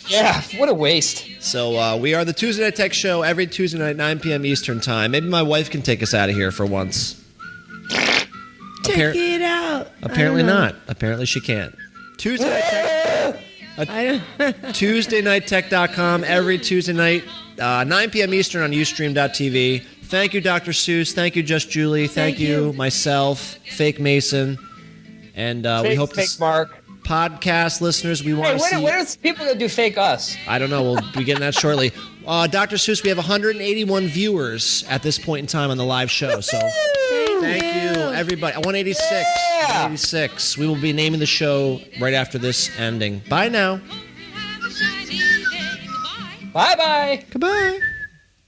Yeah, what a waste. So we are the Tuesday Night Tech Show every Tuesday night, 9 p.m. Eastern Time. Maybe my wife can take us out of here for once. Check it out. Apparently I don't know. not. Apparently she can't. Tuesday Night Tech. I don't. TuesdayNightTech.com every Tuesday night, 9 p.m. Eastern on Ustream.tv. Thank you, Dr. Seuss. Thank you, Just Julie. Thank you, myself, Fake Mason. And we hope fake to Mark. podcast listeners, we want Hey, to see. when are people gonna do fake us? I don't know. We'll be getting that shortly. Dr. Seuss, we have 181 viewers at this point in time on the live show. So thank you, everybody. 186. Yeah. 186. We will be naming the show right after this ending. Bye now. Bye bye. Goodbye.